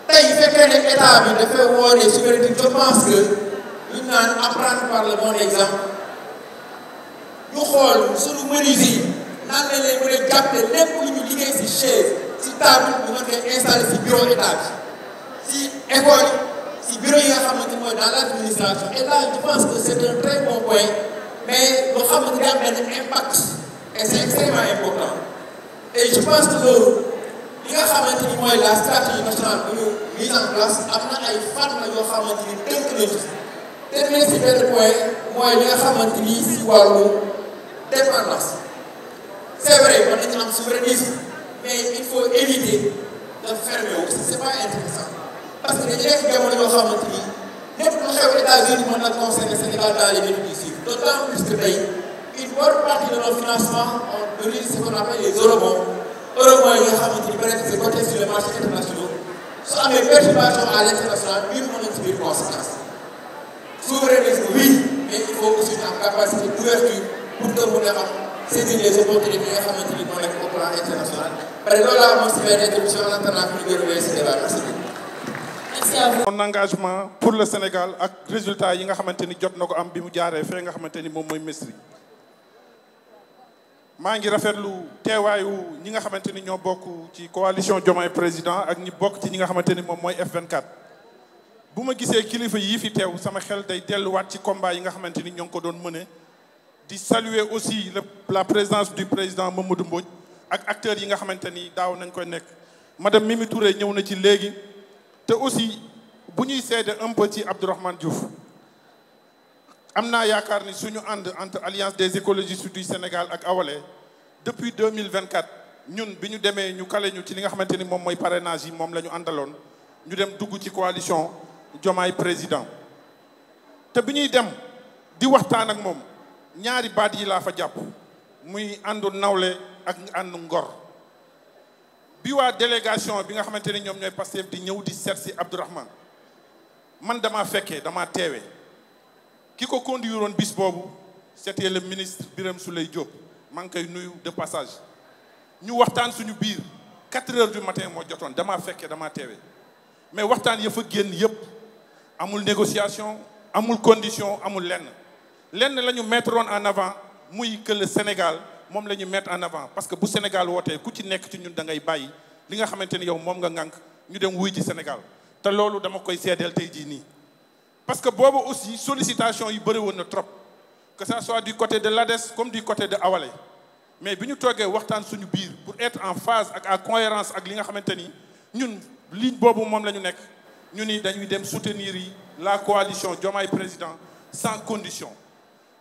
tey fekkee ne état bi dafay woote souveraineté je pense que ñu naan apprendre par le bon exemple ñu xool suñu menuisier yi naan lañ leen mën a jàppale lépp lu ñu liggéey si chaise si table bu mën koy installé si bureau état bi si école si bureau yi nga xamante mooy dans l'administration et là je pense que c'est un très bon point mais loo xamante ni am benn impact et c'est extrêmement important et je pense que loolu li nga xamante ni mooy la stratégie nationale bu ñu mise en place am na ay fànn yoo xamante ni tënk nañu terminer si benn point mooy li nga xamante ni si wàllu dépendance c'est vrai mën nañu am souverainisme mais il faut éviter de fermer wu c'est pas intéressant parce que dañu nekk jamono yoo xamante ni lépp lu xew États-Unis mën na concerner Sénégal dans les minutes qui suivent d'autant plus que tey une bonne partie de nos financements ont donné ce qu'on appelle les eurobonds yi nga xamante ni peut-être c'est coté sur les marchés internationaux su amee perturbation à l'international ñun mën nañ ci biir conséquence souverainisme oui mais il faut aussi am capacité d'ouverture pour que mu ne am saisir les opportunités yi nga xamante ni moo nekk au plan international parce que loolu laa amoon si benn introduction en attendant que ñu gën a wéy si débat merci beaucoup. Merci à vous. Mon engagement pour le Sénégal ak résultat yi nga xamante ni jot na ko am bi mu jaaree fee nga xamante ni moom mooy Mesri maa ngi rafetlu teewaayu ñi nga xamante ni ñoo bokk ci coalition Diomaye Président ak ñi bokk ci ñi nga xamante ni moom mooy F24 bu ma gisee kilifa yii fi teew sama xel day delluwaat ci combat yi nga xamante ni ñoo ngi ko doon mëne di saluer aussi la présence du président Mamadou Mbodj ak acteurs yi nga xamante ni daaw nañ koy nekk madame Mimi Touré ñëw na ci léegi te aussi bu ñuy seede un peu ci Abdourahmane Diouf am naa yaakaar ni suñu ànd entre Alliance des écologistes du Sénégal ak Awalé depuis 2024 ñun bi ñu demee ñu kale ñu ci li nga xamante ni moom mooy parrainage yi moom la ñu àndaloon ñu dem dugg ci coalition Diomaye Président te bi ñuy dem di waxtaan ak moom ñaari baat yi laa fa jàpp muy àndu nawle ak àndu ngor bi waa délégation bi nga xamante ni ñoom ñooy Pastef di ñëw di seet si Abdourahmane man dama fekkee dama teewee ki ko conduire woon bis boobu c'était le ministre Birame Souleye Diop maa ngi koy nuyu de passage ñu waxtaan suñu biir 4 heures du matin moo jotoon dama fekkee dama teewee mais waxtaan ya fa génn yëpp amul négociation amul condition amul lenn la ñu mettre en avant muy que le Sénégal moom la ñu mettre en avant parce que bu Sénégal wootee ku ci nekk ci ñun da ngay bàyyi li nga xamante ni yow moom nga ŋànk ñu dem wuy ji Sénégal te loolu dama koy seedeel tey jii nii parce que boobu aussi sollicitation yi bëri woon na trop que ça soit du côté de l'ADES comme du côté de Awalé mais bi ñu toogee waxtaan suñu biir pour être en phase ak en cohérence ak li nga xamante ni ñun ligne boobu moom la ñu nekk ñu ni dañuy dem soutenir yi la coalition Diomaye Président sans condition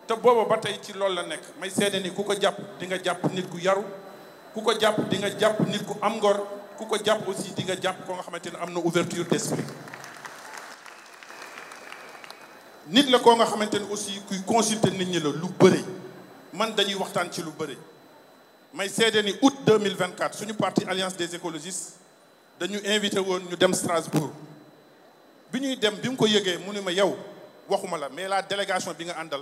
te booba ba tey ci loolu la nekk may seede ni ku ko jàpp di nga jàpp nit ku yaru ku ko jàpp di nga jàpp nit ku am ngor ku ko jàpp aussi di nga jàpp ko nga xamante ne am na ouverture d'esprit nit la koo nga xamante ne aussi kuy consulter nit ñi la lu bëri man dañuy waxtaan ci lu bëri may seede ni août 2024 suñu parti Alliance des écologistes dañu invité woon ñu dem Strasbourg bi ñuy dem bi mu ko yëgee mu ne ma yow waxuma la mais la délégation bi nga àndal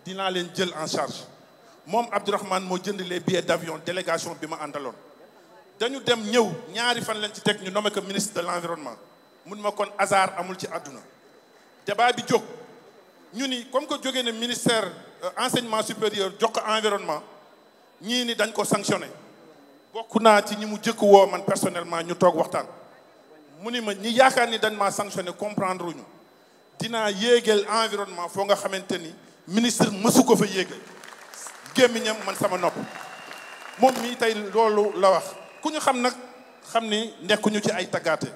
dinaa leen jël en charge moom Abdourahmane moo jënd les billets d'avion délégation bi ma àndaloon dañu dem ñëw ñaari fan lañ ci teg ñu nommé ko ministre de l'environnement mun ma kon hasard amul ci àdduna débat bi jóg ñu ni comme que jógee na ministère enseignement supérieur jox ko environnement ñii ni dañ ko sanctionné bokk naa ci ñi mu jëkk woo man personnellement ñu toog waxtaan mu ni ma ñi yaakaar ni dañ maa sanctionné comprendre uñu dinaa yéegal environnement foo nga xamante ni ministre mësu ko fa yéegal gémmiñam man sama nopp moom mii tey loolu la wax ku ñu xam nag xam ni nekkuñu ci ay taggaate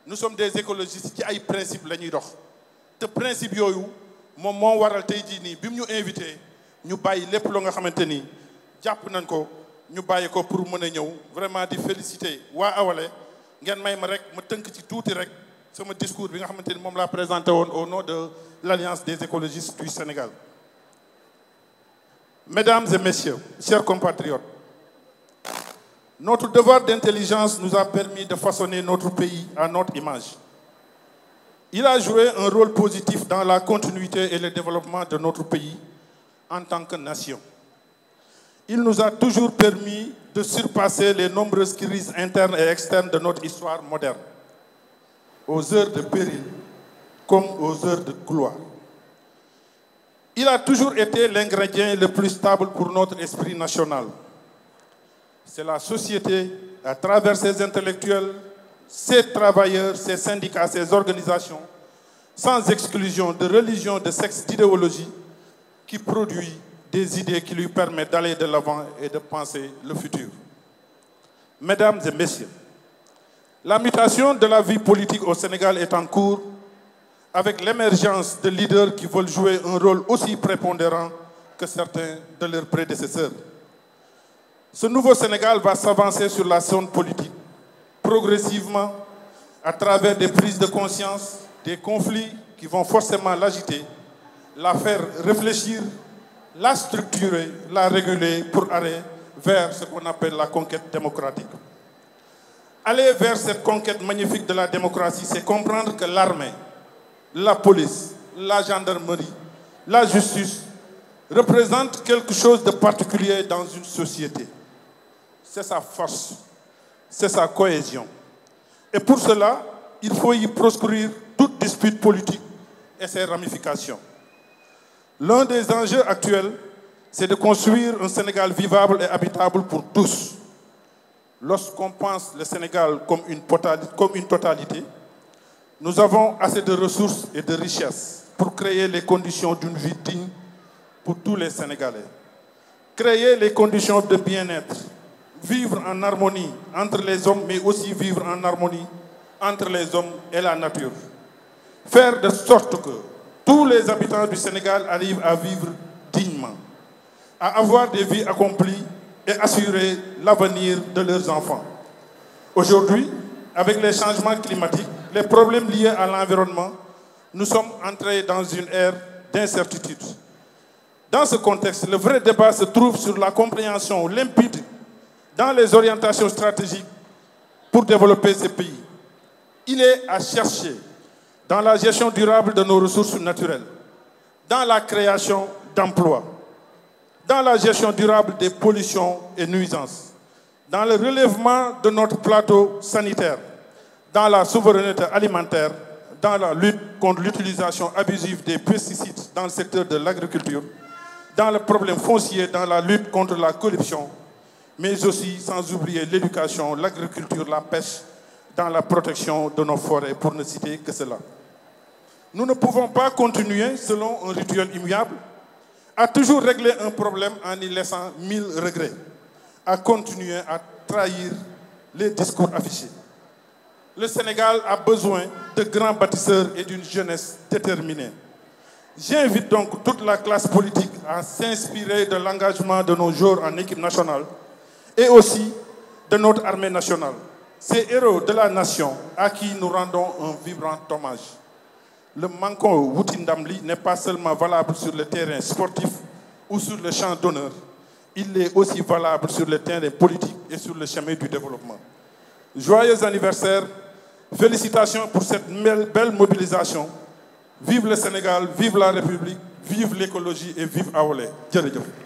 nous sommes des écologistes ci ay principe la ñuy dox te principe yooyu moom moo waral tey jii nii bi mu ñu invité ñu bàyyi lépp loo nga xamante ni jàpp nañ ko ñu bàyyi ko pour mën a ñëw vraiment di féliciter waa Awalé ngeen may ma rek ma tënk ci tuuti rek sama discours bi nga xamante ni moom laa présenté woon au nom de l'Alliance des écologistes du Sénégal. Mesdames et messieurs, chers compatriotes, notre devoir d'intelligence nous a permis de façonner notre pays à notre image. Il a joué un rôle positif dans la continuité et le développement de notre pays en tant que nation. Il nous a toujours permis de surpasser les nombreuses crises internes et externes de notre histoire moderne, aux heures de péril comme aux heures de gloire. Il a toujours été l'ingrédient le plus stable pour notre esprit national. C'est la société, à travers ses intellectuels, ses travailleurs, ses syndicats, ses organisations, sans exclusion de religion, de sexe, d'idéologie, qui produit des idées qui lui permettent d'aller de l'avant et de penser le futur. Mesdames et messieurs, la mutation de la vie politique au Sénégal est en cours avec l'émergence de leaders qui veulent jouer un rôle aussi prépondérant que certains de leurs prédécesseurs. Ce nouveau Sénégal va s'avancer sur la scène politique, progressivement, à travers des prises de conscience, des conflits qui vont forcément l'agiter, la faire réfléchir, la structurer, la réguler pour aller vers ce qu'on appelle la conquête démocratique. Aller vers cette conquête magnifique de la démocratie, c'est comprendre que l'armée, la police, la gendarmerie, la justice représentent quelque chose de particulier dans une société. C'est sa force, c'est sa cohésion. Et pour cela, il faut y proscrire toute dispute politique et ses ramifications. L'un des enjeux actuels, c'est de construire un Sénégal vivable et habitable pour tous. Lorsqu'on pense le Sénégal comme une totalité, nous avons assez de ressources et de richesses pour créer les conditions d'une vie digne pour tous les Sénégalais. Créer les conditions de bien-être, vivre en harmonie entre les hommes, mais aussi vivre en harmonie entre les hommes et la nature. Faire de sorte que tous les habitants du Sénégal arrivent à vivre dignement, à avoir des vies accomplies et assurer l'avenir de leurs enfants. Aujourd'hui, avec les changements climatiques, les problèmes liés à l'environnement, nous sommes entrés dans une ère d'incertitude. Dans ce contexte, le vrai débat se trouve sur la compréhension limpide dans les orientations stratégiques pour développer ces pays. Il est à chercher dans la gestion durable de nos ressources naturelles, dans la création d'emplois, dans la gestion durable des pollutions et nuisances, dans le relèvement de notre plateau sanitaire, dans la souveraineté alimentaire, dans la lutte contre l'utilisation abusive des pesticides dans le secteur de l'agriculture, dans le problème foncier, dans la lutte contre la corruption, mais aussi sans oublier l'éducation, l'agriculture, la pêche, dans la protection de nos forêts, pour ne citer que cela. Nous ne pouvons pas continuer, selon un rituel immuable, à toujours régler un problème en y laissant 1000 regrets, à continuer à trahir les discours affichés. Le Sénégal a besoin de grands bâtisseurs et d'une jeunesse déterminée. J'invite donc toute la classe politique à s'inspirer de l'engagement de nos joueurs en équipe nationale et aussi de notre armée nationale, ces héros de la nation à qui nous rendons un vibrant hommage. Le Manko Wouti Ndamli n'est pas seulement valable sur le terrain sportif ou sur le champ d'honneur, il est aussi valable sur le terrain politique et sur le chemin du développement. Joyeux anniversaire, félicitations pour cette belle mobilisation. Vive le Sénégal, vive la République, vive l'écologie et vive Awalé. Djérëjëf.